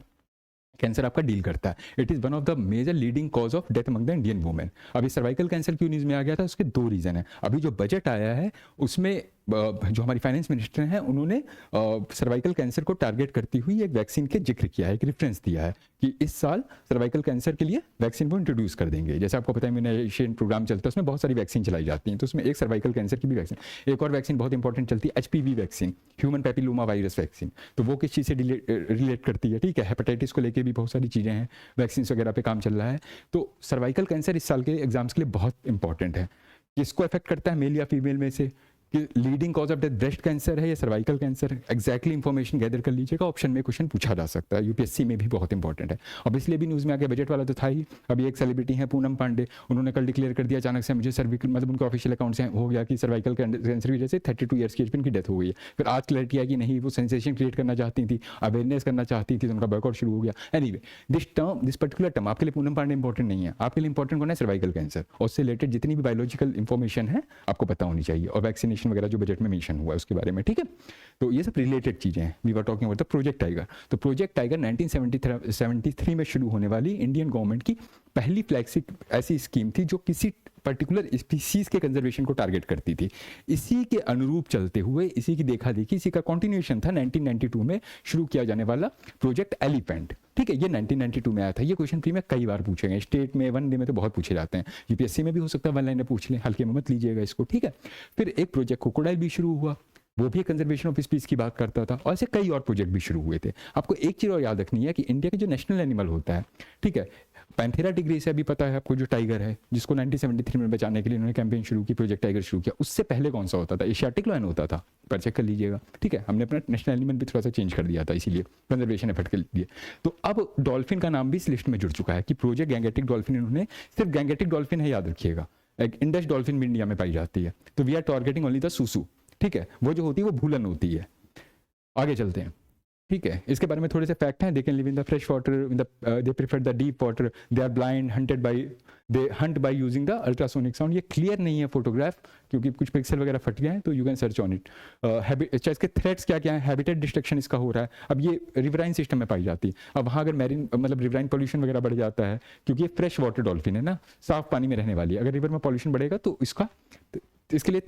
कैंसर आपका डील करता है। It is one of the major leading cause of death among the Indian women. अभी सर्वाइकल कैंसर क्यों न्यूज में आ गया था, उसके 2 रीजन है। अभी जो बजट आया है उसमें जो हमारी फाइनेंस मिनिस्टर हैं उन्होंने सर्वाइकल कैंसर को टारगेट करती हुई एक वैक्सीन के जिक्र किया है, एक रेफरेंस दिया है कि इस साल सर्वाइकल कैंसर के लिए वैक्सीन को इंट्रोड्यूस कर देंगे। जैसे आपको पता है इम्यूनाइजेशन प्रोग्राम चलता है, उसमें बहुत सारी वैक्सीन चलाई जाती हैं, तो उसमें एक सर्वाइकल कैंसर की भी वैक्सीन, एक और वैक्सीन बहुत इंपॉर्टेंट चलती है HPV vaccine, human papilloma virus vaccine. तो वो किस चीज़ से रिलेट करती है, ठीक है। हेपेटाइटिस को लेकर भी बहुत सारी चीज़ें हैं, वैक्सीन वगैरह पे काम चल रहा है। तो सर्वाइकल कैंसर इस साल के एग्जाम्स के लिए बहुत इंपॉर्टेंट है। किसको अफेक्ट करता है, मेल या फीमेल में से, कि leading cause of death breast cancer है या सर्वाइकल कैंसर है, एक्जैक्टली इंफॉर्मेशन गैदर कर लीजिएगा। ऑप्शन में क्वेश्चन पूछा जा सकता है, यूपीएससी में भी बहुत इंपॉर्टेंट है। अब इसलिए भी न्यूज़ में आगे बजट वाला तो था ही। अभी एक सेलिब्रिटी है पूनम पांडे, उन्होंने कल डिक्लेयर कर दिया अचानक से, मुझे सर्विकल, मतलब उनके ऑफिशियल अकाउंट से हो गया कि सर्वाइकल कैंसर की वजह से 32 ईयर्स की एज में उनकी डेथ हो गई है। फिर आज क्लैरिटी आई कि नहीं, वो सेंसेशन क्रिएट करना चाहती थी, अवेयरनेस करना चाहती थी, तो उनका वर्कआउट शुरू हो गया। एनीवे, दिस पर्टिकुलर टर्म आपके लिए पूनम पांडे इंपॉर्टेंट नहीं है, आपके लिए इंपॉर्टेंट कौन है, सर्वाइकल कैंसर। और उससे रिलेटेड जितनी भी बायोलॉजिकल इंफॉर्मेशन है आपको पता होनी चाहिए, और वैक्सीनेशन वगैरह जो बजट में मेंशन हुआ है उसके बारे में, ठीक है। तो ये सब रिलेटेड चीजें हैं। We were talking about the Project Tiger. तो प्रोजेक्ट टाइगर 1973 में शुरू होने वाली इंडियन गवर्नमेंट की पहली फ्लैगशिप ऐसी स्कीम थी जो किसी पर्टिकुलर स्पीसीज के कंजर्वेशन को टारगेट करती थी। इसी के अनुरूप चलते हुए, इसी की देखा देखी, इसी का कंटिन्यूएशन था 1992 में शुरू किया जाने वाला प्रोजेक्ट एलिफेंट, ठीक है। ये 1992 में आया था। ये क्वेश्चन प्री में कई बार पूछे गए, स्टेट में, वन डे में तो बहुत पूछे जाते हैं, यूपीएससी में भी हो सकता है वन लाइन में पूछ लें, हल्के में मत लीजिएगा इसको, ठीक है। फिर एक प्रोजेक्ट क्रोकोडाइल भी शुरू हुआ, वो भी कंजर्वेशन ऑफ स्पीसीज की बात करता था, और ऐसे कई और प्रोजेक्ट भी शुरू हुए थे। आपको एक चीज और याद रखनी है कि इंडिया का जो नेशनल एनिमल होता है, ठीक है, पैंथेरा टिग्रिस से अभी पता है आपको, जो टाइगर है, जिसको 1973 में बचाने के लिए उन्होंने कैंपेन शुरू की, प्रोजेक्ट टाइगर शुरू किया। उससे पहले कौन सा होता था, एशियाटिक लायन होता था, पर चेक कर लीजिएगा, ठीक है। हमने अपना नेशनल एनिमल भी थोड़ा सा चेंज कर दिया था, इसीलिए कंजर्वेशन एफर्ट के लिए। तो अब डॉल्फिन का नाम भी इस लिस्ट में जुड़ चुका है कि प्रोजेक्ट गैंगेटिक डॉल्फिन। इन्होंने सिर्फ गैंगेटिक डॉल्फिन है, याद रखिएगा, एक इंडस डॉल्फिन भी इंडिया में पाई जाती है। तो we are targeting only the susu, ठीक है। वो जो होती है वो भूलन होती है। आगे चलते हैं, ठीक है। इसके बारे में थोड़े से फैक्ट हैं। They can live in the fresh water, they prefer the deep water, they are blind, they hunt by using the ultrasonic sound. ये क्लियर नहीं है फोटोग्राफ, क्योंकि कुछ पिक्सल वगैरह फट गए हैं, तो you can search on it. इसके थ्रेट्स क्या क्या है, हैबिटेट डिस्ट्रक्शन इसका हो रहा है। अब ये रिवराइन सिस्टम में पाई जाती है। अब वहाँ अगर मैरिन, मतलब रिवराइन पॉल्यूशन वगैरह बढ़ जाता है, क्योंकि ये फ्रेश वाटर डॉल्फिन है ना, साफ पानी में रहने वाली है। अगर रिवर में पॉल्यूशन बढ़ेगा तो इसके लिए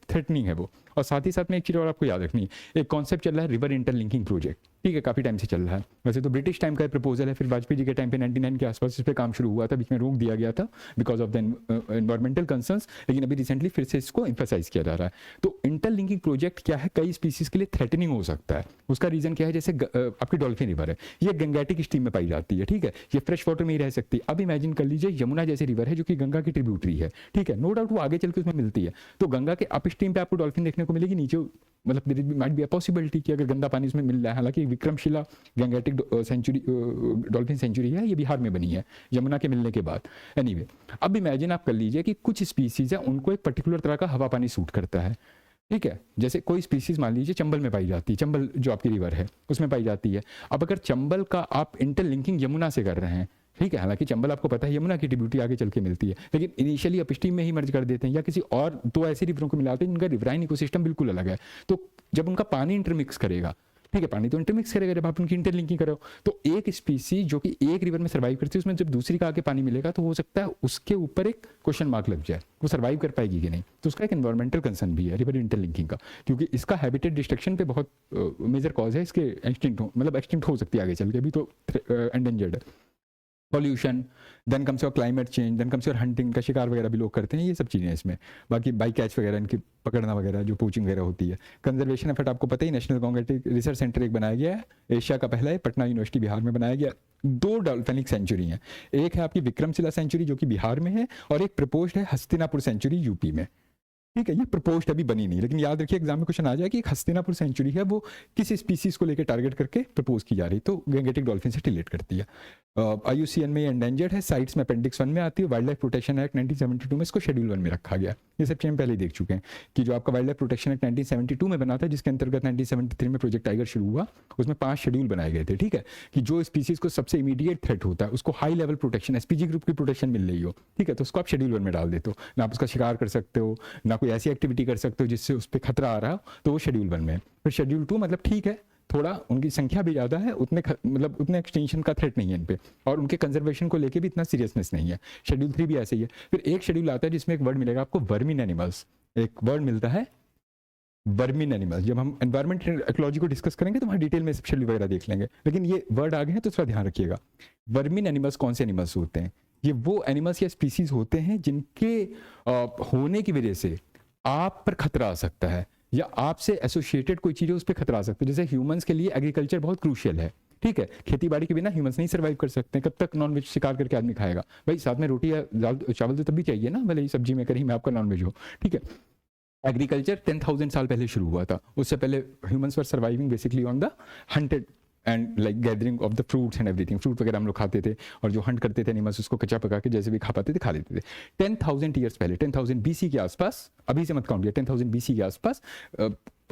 थ्रेटनिंग है वो। और साथ ही साथ में एक चीज़ और आपको याद रखनी है, एक कॉन्सेप्ट चल रहा है रिवर इंटरलिंकिंग प्रोजेक्ट, ठीक है, काफ़ी टाइम से चल रहा है। वैसे तो ब्रिटिश टाइम का प्रपोजल है, फिर वाजपेयी जी के टाइम पे 99 के आसपास इस पर काम शुरू हुआ था, बीच में रोक दिया गया था because of the environmental concerns, लेकिन अभी रिसेंटली फिर से इसको एम्फेसाइज किया जा रहा है। तो इंटरलिंकिंग प्रोजेक्ट क्या है, कई स्पीसीज के लिए थ्रेटनिंग हो सकता है। उसका रीजन क्या है, जैसे आपकी डॉल्फिन रिवर है, ये गंगैटिक स्ट्रीम में पाई जाती है, ठीक है, ये फ्रेश वाटर में ही रह सकती है। अब इमेजिन कर लीजिए यमुना जैसे रिवर है जो कि गंगा की ट्रिब्यूटरी है, ठीक है, नो डाउट वो आगे चल के उसमें मिलती है, तो गंगा के अप स्ट्रीम पे आपको डॉल्फिन देखने को मिलेगी, नीचे मतलब there might be a possibility कि अगर गंदा पानी उसमें मिल रहा है। हालांकि Vikramshila Gangetic sanctuary dolphin sanctuary है, ये बिहार में बनी है यमुना के मिलने के बाद। एनीवे, अब इमेजिन आप कर लीजिए कि कुछ स्पीसीज है उनको एक पर्टिकुलर तरह का हवा पानी सूट करता है, ठीक है, जैसे कोई स्पीसीज मान लीजिए चंबल में पाई जाती है, चंबल जो आपकी रिवर है उसमें पाई जाती है। अब अगर चंबल का आप इंटरलिंकिंग यमुना से कर रहे हैं, ठीक है, हालांकि चंबल आपको पता है यमुना की ट्रिब्यूटरी आगे चल के मिलती है, लेकिन इनिशियली अपस्ट्रीम में ही मर्ज कर देते हैं, या किसी और दो ऐसी रिवरों को मिलाते हैं जिनका रिवराइन इकोसिस्टम बिल्कुल अलग है। तो जब उनका पानी इंटरमिक्स करेगा, ठीक है, पानी तो इंटरमिक्स करेगा जब आप उनकी इंटरलिंकिंग करो, तो एक स्पीसीज जो कि एक रिवर में सर्वाइव करती है उसमें जब दूसरी का आके पानी मिलेगा तो हो सकता है उसके ऊपर एक क्वेश्चन मार्क लग जाए, वो सर्वाइव कर पाएगी कि नहीं। तो उसका एक एनवायरमेंटल कंसर्न भी है रिवर इंटरलिंकिंग का, क्योंकि इसका हैबिटेट डिस्ट्रक्शन पे बहुत मेजर कॉज है, इसके एक्सटिंक्ट हो सकती है आगे चल के, अभी तो एंडेंजर्ड है। Pollution, then comes your climate change, then comes your hunting, का शिकार वगैरह भी लोग करते हैं, ये सब चीज़ें इसमें। बाकी बाई कैच वगैरह इनकी पकड़ना वगैरह जो पोचिंग वगैरह होती है। कंजर्वेशन एफर्ट आपको पता ही, नेशनल गंगैटिक रिसर्च सेंटर एक बनाया गया है, एशिया का पहला है, पटना यूनिवर्सिटी बिहार में बनाया गया। 2 डॉल्फिनिक सेंचुरी हैं, एक है आपकी विक्रमशिला सेंचुरी जो कि बिहार में है, और एक प्रपोज्ड है हस्तिनापुर सेंचुरी यूपी में, ठीक है। ये प्रपोज्ड अभी बनी नहीं, लेकिन याद रखिए एग्जाम में क्वेश्चन आ जाए कि एक हस्तिनापुर सेंचुरी है वो किस स्पीसीज को लेकर टारगेट करके प्रपोज की जा रही, तो गंगैटिक डॉल्फिन से रिलेट करती है। IUCN में ये एंडेंजर्ड है, साइट्स में अपेंडिक्स 1 में आती है। वाइल्ड लाइफ प्रोटेक्शन एक्ट 1972 में इसको शेड्यूल 1 में रखा गया। ये सब चीज़ें पहले ही देख चुके हैं कि जो आपका वाइल्ड लाइफ प्रोटेक्शन एक्ट 1972 में बना था, जिसके अंतर्गत 1973 में प्रोजेक्ट टाइगर शुरू हुआ, उसमें 5 शेड्यूल बनाए गए थे, ठीक है, कि जो स्पीसीज को सबसे इमीडिएट थ्रेट होता है उसको high level protection, SPG group की प्रोटेक्शन मिल रही हो, ठीक है, तो उसको आप शेड्यूल 1 में डाल देते हो, ना आप उसका शिकार कर सकते हो, ना कोई ऐसी एक्टिविटी कर सकते हो जिससे उस पर खतरा आ रहा हो, तो वो शेड्यूल 1 में है। फिर शेड्यूल 2 मतलब ठीक है, थोड़ा उनकी संख्या भी ज़्यादा है, मतलब उतने एक्सटेंशन का थ्रेट नहीं है इन पे, और उनके कंजर्वेशन को लेके भी इतना सीरियसनेस नहीं है। शेड्यूल 3 भी ऐसे ही है। फिर एक शेड्यूल आता है जिसमें एक वर्ड मिलेगा आपको, वर्मिन एनिमल्स, एक वर्ड मिलता है वर्मिन एनिमल्स। जब हम एनवायरमेंट इकोलॉजी को डिस्कस करेंगे तो वहाँ डिटेल में शेड्यूल वगैरह देख लेंगे, लेकिन ये वर्ड आ गए हैं तो थोड़ा ध्यान रखिएगा। वर्मिन एनिमल्स कौन से एनिमल्स होते हैं? ये वो एनिमल्स या स्पीसीज होते हैं जिनके होने की वजह से आप पर खतरा आ सकता है, या आपसे एसोसिएटेड कोई चीज़ है उस पर खतरा आ सकता है। जैसे ह्यूमंस के लिए एग्रीकल्चर बहुत क्रूशियल है, ठीक है, खेती बाड़ी के बिना ह्यूमंस नहीं सर्वाइव कर सकते। कब तक नॉन वेज शिकार करके आदमी खाएगा भाई? साथ में रोटी या चावल तो तब भी चाहिए ना, भले ही सब्जी में कहीं में आपका नॉन वेज हो, ठीक है। एग्रीकल्चर 10,000 साल पहले शुरू हुआ था, उससे पहले humans were surviving basically on the hunted and like gathering of the fruits and everything. Fruit वगैरह हम लोग खाते थे, और जो हंट करते थे एनिमल्स उसको कच्चा पका के जैसे भी खा पाते थे खा लेते थे। 10,000 ईयर्स पहले, 10,000 BC के आसपास, अभी से मत काउंट किया, 10,000 BC के आसपास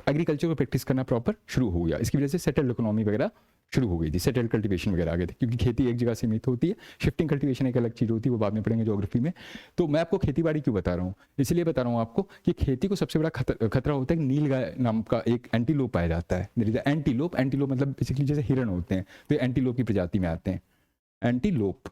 एग्रीकल्चर को प्रैक्टिस करना प्रॉपर शुरू हो गया। इसकी वजह से सेटल्ड इकोनॉमी वगैरह शुरू हो गई थी, सेटल्ड कल्टीवेशन वगैरह आ गए थे, क्योंकि खेती एक जगह सीमित होती है, शिफ्टिंग कल्टीवेशन एक अलग चीज़ होती है, वो बाद में पढ़ेंगे ज्योग्राफी में। तो मैं आपको खेती बाड़ी क्यों बता रहा हूँ? इसलिए बता रहा हूँ आपको कि खेती को सबसे बड़ा खतरा होता है कि नील गाय नाम का एक एंटीलोप पाया जाता है। देयर इज एंटीलोप, एंटीलोप मतलब बेसिकली जैसे हिरण होते हैं, तो एंटीलोप की प्रजाति में आते हैं एंटीलोप,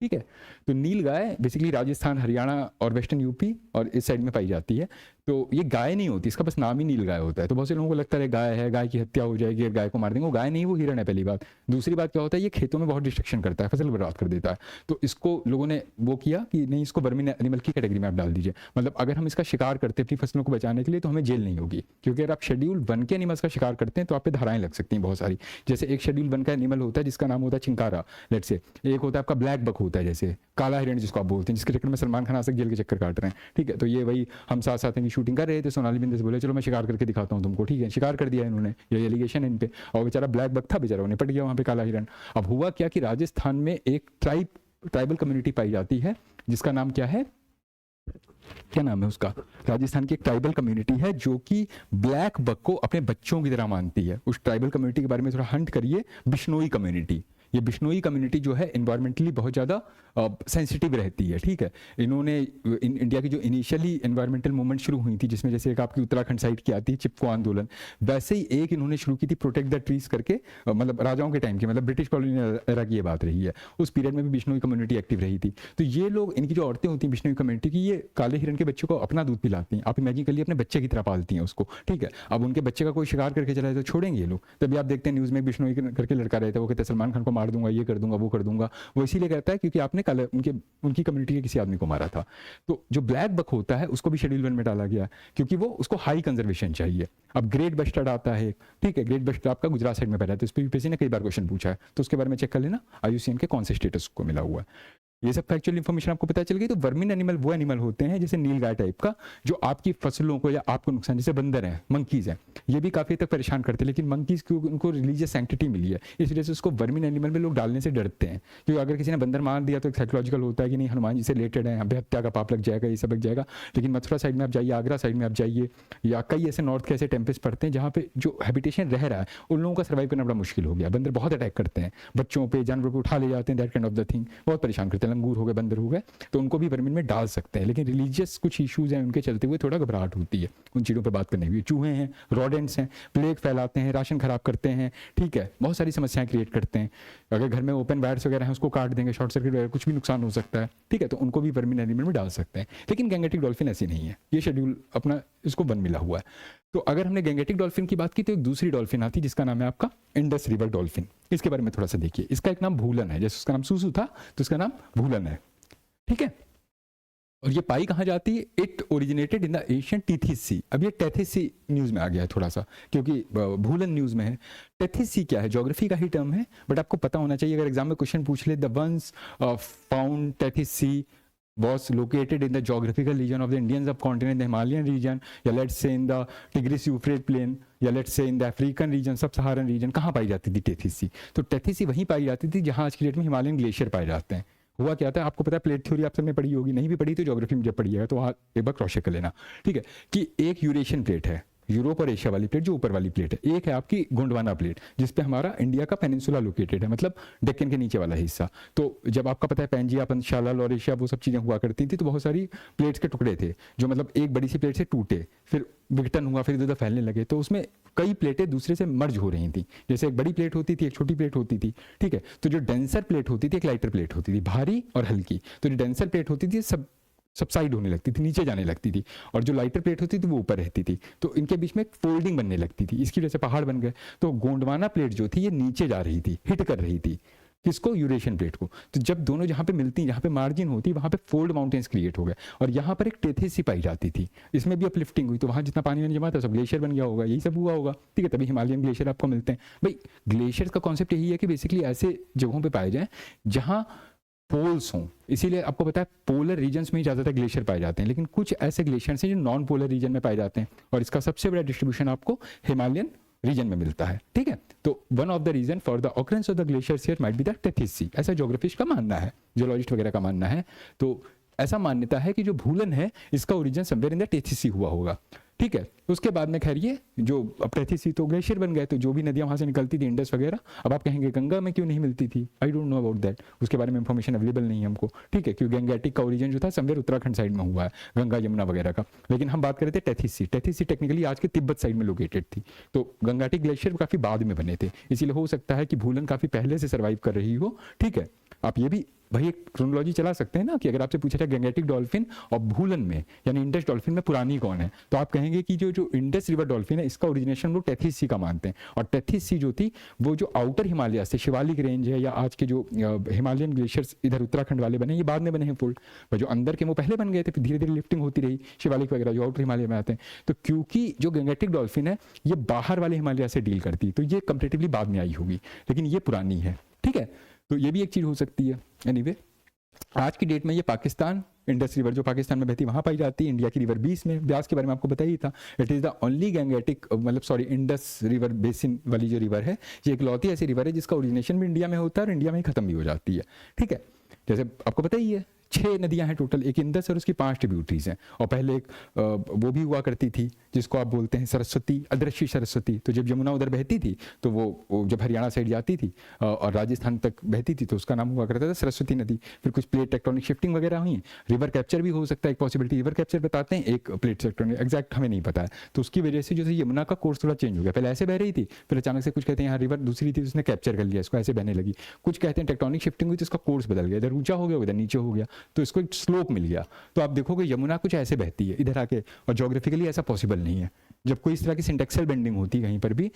ठीक है। तो नील गाय बेसिकली राजस्थान, हरियाणा और वेस्टर्न यूपी और इस साइड में पाई जाती है। तो ये गाय नहीं होती, इसका बस नाम ही नील गाय होता है। तो बहुत से लोगों को लगता है गाय है, गाय की हत्या हो जाएगी, गाय को मार देंगे। वो गाय नहीं, वो हिरण है, पहली बात। दूसरी बात क्या होता है, ये खेतों में बहुत डिस्ट्रक्शन करता है, फसल बर्बाद कर देता है। तो इसको लोगों ने वो किया कि नहीं, इसको वर्मिन एनिमल की कैटेगरी में आप डाल दीजिए। मतलब अगर हम इसका शिकार करते हैं अपनी फसलों को बचाने के लिए तो हमें जेल नहीं होगी, क्योंकि अगर आप शेड्यूल 1 के एनिमल्स का शिकार करते हैं तो आप पे धाराएं लग सकती हैं बहुत सारी। जैसे एक शेड्यूल 1 का एनिमल होता है जिसका नाम होता है चिंकारा, लेट्स से। एक होता है आपका ब्लैक बक होता है, जैसे काला हिरण जिसको आप बोलते हैं, जिसके चक्कर में सलमान खान आज तक जेल के चक्कर काट रहे हैं, ठीक है। तो ये वही हम साथ साथ की शूटिंग कर रहे थे, सोनाली बिंदे से बोले चलो मैं शिकार करके दिखाता हूँ तुमको, ठीक है। शिकार कर दिया इन्होंने, ये एलिगेशन इन पे, और बेचारा ब्लैक बक था, बेचारा निपट गया वहाँ पे काला हिरण। अब हुआ क्या कि राजस्थान में एक ट्राइबल कम्युनिटी पाई जाती है जिसका नाम क्या है, क्या नाम है उसका? राजस्थान की एक ट्राइबल कम्युनिटी है जो कि ब्लैक बक को अपने बच्चों की तरह मानती है। उस ट्राइबल कम्युनिटी के बारे में थोड़ा हंट करिए, बिश्नोई कम्युनिटी। ये बिश्नोई कम्युनिटी जो है इन्वायरमेंटली बहुत ज़्यादा सेंसिटिव रहती है, ठीक है। इन्होंने इंडिया की जो इनिशियली एनवायरमेंटल मूवमेंट शुरू हुई थी, जिसमें जैसे एक आपकी उत्तराखंड साइड की आती है चिपको आंदोलन, वैसे ही एक इन्होंने शुरू की थी प्रोटेक्ट द ट्रीज करके, मतलब राजाओं के टाइम की, मतलब ब्रिटिश कॉलोनियल एरा की ये बात रही है। उस पीरियड में भी बिश्नोई कम्युनिटी एक्टिव रही थी। तो ये लोग, इनकी जो औरतें होती हैं बिश्नोई कम्युनिटी की, ये काले हिरन के बच्चों को अपना दूध पिलाती हैं। आप इमेजिन करिए, अपने बच्चे की तरह पालती हैं उसको, ठीक है। अब उनके बच्चे का कोई शिकार करके चला जाए तो छोड़ेंगे ये लोग? तभी आप देखते हैं न्यूज़ में बिश्नोई करके लड़का रहता है, वो कहते हैं सलमान खान को मार दूंगा, ये कर दूंगा, वो कर दूंगा। वो इसीलिए कहता है क्योंकि आपने काले उनकी कम्युनिटी के किसी आदमी को मारा था। तो जो ब्लैक बक होता है उसको भी शेड्यूल 1 में डाला गया, क्योंकि वो उसको हाई कंजर्वेशन चाहिए। अब ग्रेट बस्टर्ड आता है, ठीक है, ग्रेट बस्टर्ड आपका गुजरात साइड में पैदा है, तो इस पर यूपीएससी ने कई बार क्वेश्चन पूछा है, तो उसके बारे में चेक कर लेना IUCN के कौन से स्टेटस को मिला हुआ है। ये सब फैक्चुअल इन्फॉर्मेशन आपको पता चल गई। तो वर्मिन एनिमल वो एनिमल होते हैं जैसे नीलगाय टाइप का, जो आपकी फसलों को या आपको नुकसान, जैसे बंदर हैं, मंकीज हैं, ये भी काफ़ी तक परेशान करते हैं, लेकिन मंकीज की उनको रिलीजियस सैंक्टिटी मिली है, इस वजह से उसको वर्मिन एनिमल में लोग डालने से डरते हैं। क्योंकि अगर किसी ने बंदर मार दिया तो एक साइकोलॉजिकल होता है कि नहीं, हनुमान जी से रिलेटेड है, अभी हत्या का पाप लग जाएगा, ये सब लग जाएगा। लेकिन मथुरा साइड में आप जाइए, आगरा साइड में आप जाइए, या कई ऐसे नॉर्थ के ऐसे टेम्पल्स पड़ते हैं जहाँ पे जो हैबिटेशन रह रहा है उन लोगों का सर्वाइव करना बड़ा मुश्किल हो गया। बंदर बहुत अटैक करते हैं बच्चों पे, जानवरों को उठा ले जाते हैं, that kind of the thing, बहुत परेशान करते हैं। लंगूर हो गए, बंदर हो गए, तो उनको भी वर्मिन में डाल सकते हैं। लेकिन रिलीजियस कुछ इश्यूज हैं, उनके चलते हुए थोड़ा घबराहट होती है उन चीज़ों पे बात करने की। चूहे हैं, रोडेंट्स हैं, प्लेग फैलाते हैं, राशन खराब करते हैं, ठीक है, बहुत सारी समस्याएं क्रिएट करते हैं। अगर घर में ओपन वायर्स वगैरह हैं उसको काट देंगे, शॉर्ट सर्किट वगैरह, कुछ भी नुकसान हो सकता है, ठीक है, तो उनको भी वर्मिन एनिमल में डाल सकते हैं। लेकिन गैंगेटिक डॉल्फिन ऐसी नहीं है, ये शेड्यूल अपना इसको 1 मिला हुआ है। तो अगर हमने गैंगेटिक डॉल्फिन की बात की तो एक दूसरी डॉल्फिन आती है जिसका नाम है आपका इंडस रिवर डॉल्फिन। इसके बारे में थोड़ा सा देखिए। इसका एक नाम भूलन है, जैसे उसका नाम सूसू था तो उसका नाम भूलन है, ठीक है। और ये पाई कहाँ जाती है? It originated in the Asian Tethys sea. अब ये टेथिस सी न्यूज़ में आ गया है थोड़ा सा, क्योंकि भूलन न्यूज़ में है। टेथिस सी क्या है? ज्योग्राफी का ही टर्म है, बट आपको पता होना चाहिए। अगर एग्जाम में क्वेश्चन पूछ ले, the ones found Tethys sea was located in the geographical region of the Indian subcontinent, the Himalayan region, या let's say in the Tigris Euphrates plain, या let's say in the African region, सब सहारन reason. कहाँ पाई जाती थी Tethys sea? तो Tethys sea वहीं पाई जाती थी जहाँ आज की डेट में हिमालयन ग्लेशियर पाए जाते हैं। हुआ क्या था आपको पता है? प्लेट थ्योरी आप सबने पढ़ी होगी, नहीं भी पढ़ी तो ज्योग्राफी में जब पढ़िएगा तो वहाँ एक बार क्रॉस चेक कर लेना, ठीक है। कि एक यूरेशियन प्लेट है, यूरोप और एशिया वाली प्लेट जो ऊपर वाली प्लेट है, एक है आपकी गोंडवाना प्लेट जिसपे हमारा इंडिया का पेनिनसुला लोकेटेड है, मतलब डेक्कन के नीचे वाला हिस्सा। तो जब आपका पता है पैंजिया, पंचशाला, लॉरेशिया, वो सब चीज़ें हुआ करती थी, तो बहुत सारी प्लेट्स के टुकड़े थे जो मतलब एक बड़ी सी प्लेट से टूटे, फिर विघटन हुआ, फिर इधर फैलने लगे, तो उसमें कई प्लेटें दूसरे से मर्ज हो रही थी। जैसे एक बड़ी प्लेट होती थी, एक छोटी प्लेट होती थी, ठीक है। तो जो डेंसर प्लेट होती थी, एक लाइटर प्लेट होती थी, भारी और हल्की। तो जो डेंसर प्लेट होती थी सबसाइड होने लगती थी, नीचे जाने लगती थी, और जो लाइटर प्लेट होती थी वो ऊपर रहती थी। तो इनके बीच में एक फोल्डिंग बनने लगती थी, इसकी वजह से पहाड़ बन गए। तो गोंडवाना प्लेट जो थी ये नीचे जा रही थी, हिट कर रही थी किसको? यूरेशियन प्लेट को। तो जब दोनों जहाँ पे मिलती, जहाँ पे मार्जिन होती, वहाँ पे फोल्ड माउंटेन्स क्रिएट हो गए, और यहाँ पर एक टेथिस सी पाई जाती थी, इसमें भी अपलिफ्टिंग हुई। तो वहाँ जितना पानी जमा था सब ग्लेशियर बन गया होगा, यही सब हुआ होगा, ठीक है। तभी हिमालयन ग्लेशियर आपको मिलते हैं। भाई ग्लेशियर का कॉन्सेप्ट यही है कि बेसिकली ऐसे जगहों पर पाए जाएं जहाँ पोल्स हों। इसीलिए आपको पता है पोलर रीजन्स में ही ज़्यादातर ग्लेशियर पाए जाते हैं, लेकिन कुछ ऐसे ग्लेशियर्स हैं जो नॉन पोलर रीजन में पाए जाते हैं, और इसका सबसे बड़ा डिस्ट्रीब्यूशन आपको हिमालयन रीजन में मिलता है, ठीक है। तो one of the reason for the occurrence of the glaciers here might be the Tethys sea, ऐसा ज्योग्राफिस्ट का मानना है, जियोलॉजिस्ट वगैरह का मानना है। तो ऐसा मान्यता है कि जो भूलन है इसका origin somewhere in the Tethys सी हुआ होगा, ठीक है। उसके बाद में खैर ये जो अब टेथिस सी तो ग्लेशियर बन गए, तो जो भी नदियां वहाँ से निकलती थी, इंडस वगैरह, अब आप कहेंगे गंगा में क्यों नहीं मिलती थी? I don't know about that, उसके बारे में इंफॉर्मेशन अवेलेबल नहीं है हमको, ठीक है। क्योंकि गंगेटिक का ओरिजिन जो था समवेयर उत्तराखंड साइड में हुआ है, गंगा यमुना वगैरह का। लेकिन हम बात कर रहे थे Tethys sea. Tethys sea technically आज के तिब्बत साइड में लोकेटेड थी, तो गंगेटिक ग्लेशियर काफ़ी बाद में बने थे, इसीलिए हो सकता है कि भूलन काफ़ी पहले से सर्वाइव कर रही हो, ठीक है। आप ये भी भाई एक क्रोनोलॉजी चला सकते हैं ना, कि अगर आपसे पूछा जाए गंगेटिक डॉल्फिन और भूलन में यानी इंडस डॉल्फिन में पुरानी कौन है, तो आप कहेंगे कि जो इंडस रिवर डॉल्फिन है इसका ओरिजिनेशन लोग टेथिस सी का मानते हैं। और टेथिस सी जो थी वो जो आउटर हिमालय से शिवालिक रेंज है, या आज के जो हिमालयन ग्लेशियर्स इधर उत्तराखंड वाले बने, ये बाद में बने हैं फुल, पर जो अंदर के वो पहले बन गए थे, फिर धीरे धीरे लिफ्टिंग होती रही, शिवालिक वगैरह जो आउटर हिमालय में आते हैं। तो क्योंकि जो गंगेटिक डॉल्फिन है ये बाहर वाले हिमालय से डील करती, तो ये कंपेरेटिवली बाद में आई होगी, लेकिन ये पुरानी है, ठीक है। तो ये भी एक चीज़ हो सकती है। एनीवे आज की डेट में ये पाकिस्तान इंडस रिवर जो पाकिस्तान में बहती वहाँ पाई जाती है, इंडिया की रिवर 20 में। ब्यास के बारे में आपको बताया ही था, it is the only Gangetic मतलब सॉरी इंडस रिवर बेसिन वाली जो रिवर है, ये इकलौती ऐसी रिवर है जिसका ओरिजिनेशन भी इंडिया में होता है और इंडिया में ही खत्म भी हो जाती है, ठीक है। जैसे आपको पता ही है 6 नदियां हैं टोटल, एक इंदस और उसकी 5 ट्रिब्यूटरीज हैं। और पहले एक वो भी हुआ करती थी जिसको आप बोलते हैं सरस्वती, अदृश्य सरस्वती। तो जब यमुना उधर बहती थी तो वो जब हरियाणा साइड जाती थी और राजस्थान तक बहती थी तो उसका नाम हुआ करता था सरस्वती नदी। फिर कुछ प्लेट टेक्टोनिक शिफ्टिंग वगैरह हुई, रिवर कैप्चर भी हो सकता है, एक पॉसिबिलिटी रिवर कैप्चर बताते हैं, एक प्लेट टेक्टोनिक, एग्जैक्ट हमें नहीं पता है। तो उसकी वजह से जो है यमुना का कोर्स थोड़ा चेंज हो गया, पहले ऐसे बह रही थी, फिर अचानक से कुछ कहते हैं यहाँ रिवर दूसरी थी उसने कैप्चर कर लिया, इसको ऐसे बहने लगी। कुछ कहते हैं टेक्टोनिक शिफ्टिंग हुई तो इसका कोर्स बदल गया, इधर ऊंचा हो गया उधर नीचे हो गया, तो इसको एक स्लोप मिल गया। तो आप देखोगे यमुना कुछ ऐसे बहती है इधर आके, और ज्योग्राफिकली ऐसा पॉसिबल नहीं है। जब कोई इस तरह की सिंटेक्सल बेंडिंग होती है कहीं पर भी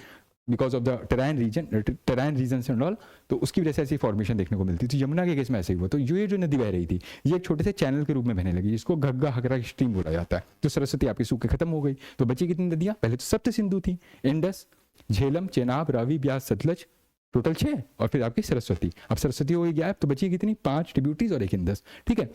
because of the terrain region and all, तो उसकी वजह से ऐसी फॉर्मेशन देखने को मिलती थी। तो यमुना के केस में ऐसे ही हुआ। तो ये जो नदी बह रही थी ये एक छोटे से चैनल के रूप में बहने लगी, जिसको घग्गा हगरा स्ट्रीम बोला जाता है। तो सरस्वती आपकी सूख के खत्म हो गई, तो बची कितनी नदियां? पहले तो सप्त सिंधु थी, इंडस, झेलम, चेनाब, रावी, ब्यास, सतलज, टोटल 6, और फिर आपकी सरस्वती। अब सरस्वती हो गई गैप, तो बची कितनी? 5 ट्रिब्यूटरीज और एक इंडस, ठीक है।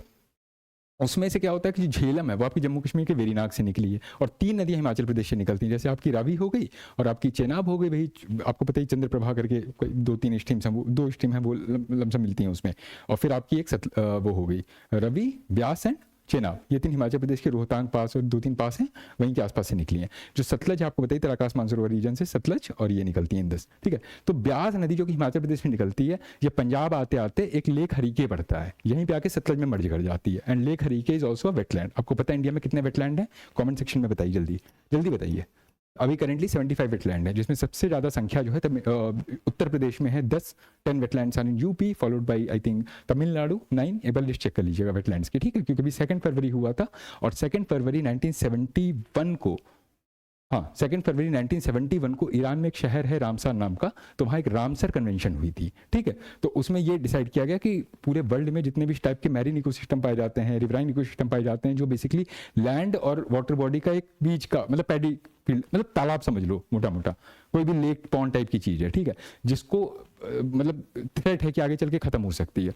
उसमें से क्या होता है कि झेलम है वो आपकी जम्मू कश्मीर के वेरीनाग से निकली है, और 3 नदियां हिमाचल प्रदेश से निकलती हैं, जैसे आपकी रावी हो गई और आपकी चेनाब हो गई, वही आपको पता ही चंद्रप्रभा करके 2-3 स्ट्रीम्स हैं, वो 2 स्ट्रीम हैं वो लमसम मिलती हैं उसमें। और फिर आपकी एक वो हो गई रवि, ब्यास एंड चेनाब, ये 3 हिमाचल प्रदेश के रोहतांग पास और 2-3 पास हैं वहीं के आसपास से निकली हैं। जो सतलज आपको बताइए तराकाश मानसरोवर रीजन से सतलज, और ये निकलती है इंदस, ठीक है। तो ब्यास नदी जो कि हिमाचल प्रदेश में निकलती है, ये पंजाब आते आते एक लेक हरीके पड़ता है, यहीं पे आके सतलज में मर्ज कर जाती है। And lake Harike is also wetland. आपको पता है इंडिया में कितने वेटलैंड हैं? कॉमेंट सेक्शन में बताइए, जल्दी जल्दी बताइए। अभी करेंटली 75 वेटलैंड है, जिसमें सबसे ज़्यादा संख्या जो है उत्तर प्रदेश में है 10 wetlands are in UP, followed by I think Tamil Nadu 9। एक बार लिस्ट चेक कर लीजिएगा वेटलैंड्स की, ठीक है, क्योंकि अभी 2 फरवरी हुआ था, और 2 फरवरी 1971 को, हाँ 2 फरवरी 1971 को ईरान में एक शहर है रामसर नाम का, तो वहाँ एक रामसर कन्वेंशन हुई थी, ठीक है। तो उसमें ये डिसाइड किया गया कि पूरे वर्ल्ड में जितने भी इस टाइप के मैरीन इकोसिस्टम पाए जाते हैं, रिवराइन इकोसिस्टम पाए जाते हैं, जो बेसिकली लैंड और वाटर बॉडी का एक बीच का मतलब पैडी फील्ड, मतलब तालाब समझ लो मोटा मोटा, कोई भी लेक पॉन्ड टाइप की चीज़ है, ठीक है, जिसको मतलब थ्रेट है कि आगे चल के खत्म हो सकती है,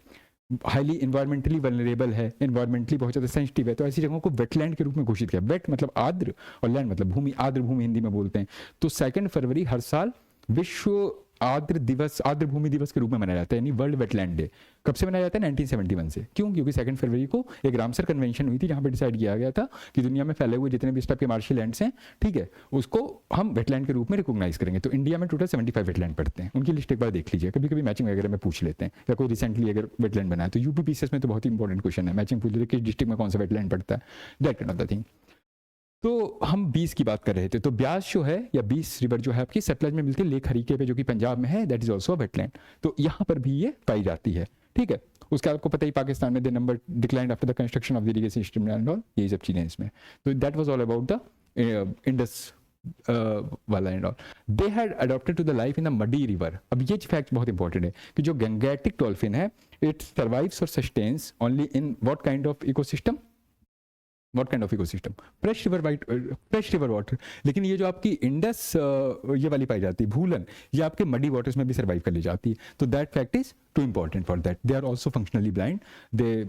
हाईली इन्वायरमेंटली वल्नरेबल है, इन्वायरमेंटली बहुत ज़्यादा सेंसिटिव है, तो ऐसी जगहों को वेटलैंड के रूप में घोषित किया। वेट मतलब आर्द्र और लैंड मतलब भूमि, आर्द्र भूमि हिंदी में बोलते हैं। तो 2 फरवरी हर साल विश्व आर्द्र दिवस, आर्द्र भूमि दिवस के रूप में मनाया जाता है, यानी वर्ल्ड वेटलैंड डे। कब से मनाया जाता है? 1971 से। क्यों? क्योंकि 2 फरवरी को एक रामसर कन्वेंशन हुई थी, जहां पर डिसाइड किया गया था कि दुनिया में फैले हुए जितने भी इस टाइप के मार्शल लैंड्स हैं, ठीक है, उसको हम वेटलैंड के रूप में रिकॉग्नाइज करेंगे। तो इंडिया में टोटल 75 वेटलैंड पड़ते हैं, उनकी लिस्ट एक बार देख लीजिए, कभी कभी मैचिंग वगैरह में पूछ लेते हैं, या कोई रिसेंटली अगर वेटलैंड बना है तो यूपी पीसीएस में तो बहुत ही इंपॉर्टेंट क्वेश्चन है, मैचिंग पूछ लेते किस डिस्ट्रिक्ट में कौन सा वेटलैंड पड़ता है, that kind of the thing. तो हम 20 की बात कर रहे थे, तो ब्यास जो है या 20 रिवर जो है आपकी सतलज में मिलती है लेक हरीके पे, जो कि पंजाब में है, दैट इज ऑल्सो वेटलैंड। तो यहाँ पर भी ये पाई जाती है, ठीक है। उसका आपको पता ही पाकिस्तान में the number declined after the construction of the irrigation system and all, ये सब चीज़ें इसमें। तो that was all about the Indus वाला and all. They had adopted to the life in the muddy river. अब ये फैक्ट बहुत इंपॉर्टेंट है कि जो गंगैटिक डॉल्फिन है, इट सर्वाइव्स और sustains only in what kind of ecosystem? What kind of ecosystem? Fresh river water. लेकिन ये जो आपकी इंडस ये वाली पाई जाती है भूलन, ये आपके मडी वाटर्स में भी सर्वाइव कर ली जाती है। तो that fact is too important for that. They are also functionally blind, they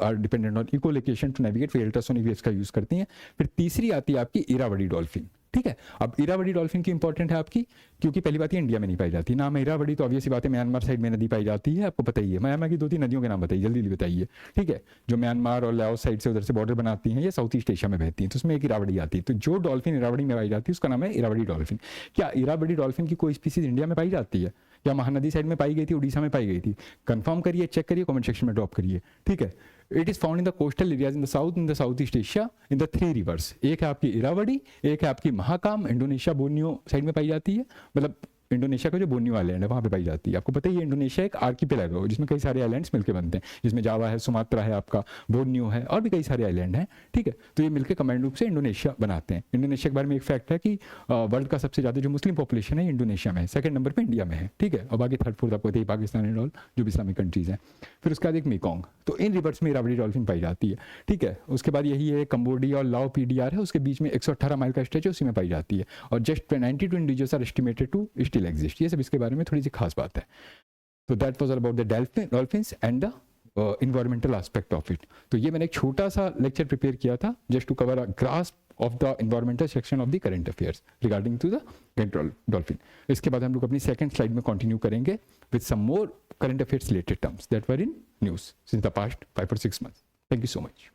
are dependent on echolocation to navigate, फिर अल्ट्रासोनिक वेव्स का यूज करती हैं। फिर तीसरी आती है आपकी इरावदी डॉल्फिन, ठीक है। अब इरावदी डॉल्फिन की इंपॉर्टेंट है आपकी, क्योंकि पहली बात ये इंडिया में नहीं पाई जाती। नाम है इरावदी, तो ऑब्वियस सी बात है म्यांमार साइड में नदी पाई जाती है, आपको पता ही है। म्यांमार की 2-3 नदियों के नाम बताइए, जल्दी बताइए, ठीक है, जो म्यांमार और लाओस साइड से उधर से बॉर्डर बनाती हैं, या साउथ ईस्ट एशिया में बहती हैं, तो उसमें एक इरावदी आती है। तो जो डॉल्फिन इरावदी में पाई जाती है उसका नाम है इरावदी डॉल्फिन। क्या इरावदी डॉल्फिन की कोई स्पीसीज इंडिया में पाई जाती है, या महानदी साइड में पाई गई थी, उड़ीसा में पाई गई थी? कंफर्म करिए, चेक करिए, कमेंट सेक्शन में ड्रॉप करिए, ठीक है। It is found in the coastal areas in the south, in the south east Asia, in the 3 reverse. एक है आपकी इरावदी, एक है आपकी महाकाम, इंडोनेशिया बोर्नियो साइड में पाई जाती है, मतलब इंडोनेशिया का जो बोर्नियो आइलैंड है वहाँ पे पाई जाती है। आपको पता ही है इंडोनेशिया एक आर्किपेलागो है, जिसमें कई सारे आइलैंड्स मिलकर बनते हैं, जिसमें जावा है, सुमात्रा है, आपका बोर्नियो है, और भी कई सारे आइलैंड हैं, ठीक है। तो ये मिलकर कमांड रूप से इंडोनेशिया बनाते हैं। इंडोनेशिया के बारे में एक फैक्ट है कि वर्ल्ड का सबसे ज़्यादा जो मुस्लिम पॉपुलेशन है इंडोनेशिया में है, 2nd नंबर पर इंडिया में है, ठीक है, और बाकी 3rd 4th आपको पता ही पाकिस्तान एंड ऑल जो भी इस्लामिक कंट्रीज़ हैं। फिर उसके बाद एक मेकोंग, तो इन रिवर्स में इरावदी डॉल्फिन पाई जाती है, ठीक है। उसके बाद यही है कंबोडिया और लाओ PDR है, उसके बीच में 118 माइल का स्ट्रेच है, उसी में पाई जाती है, और just 92 individuals are estimated to still exist. ये सब इसके बारे में थोड़ी सी खास बात है। तो that was all about the dolphins and the environmental aspect of it. तो ये मैंने एक छोटा सा लेक्चर प्रिपेयर किया था just to cover a grasp of the environmental section of the current affairs regarding to the dolphin. इसके बाद हम लोग अपनी सेकंड स्लाइड में कंटिन्यू करेंगे with some more current affairs related terms that were in news since the past 5 or 6 months। Thank you so much.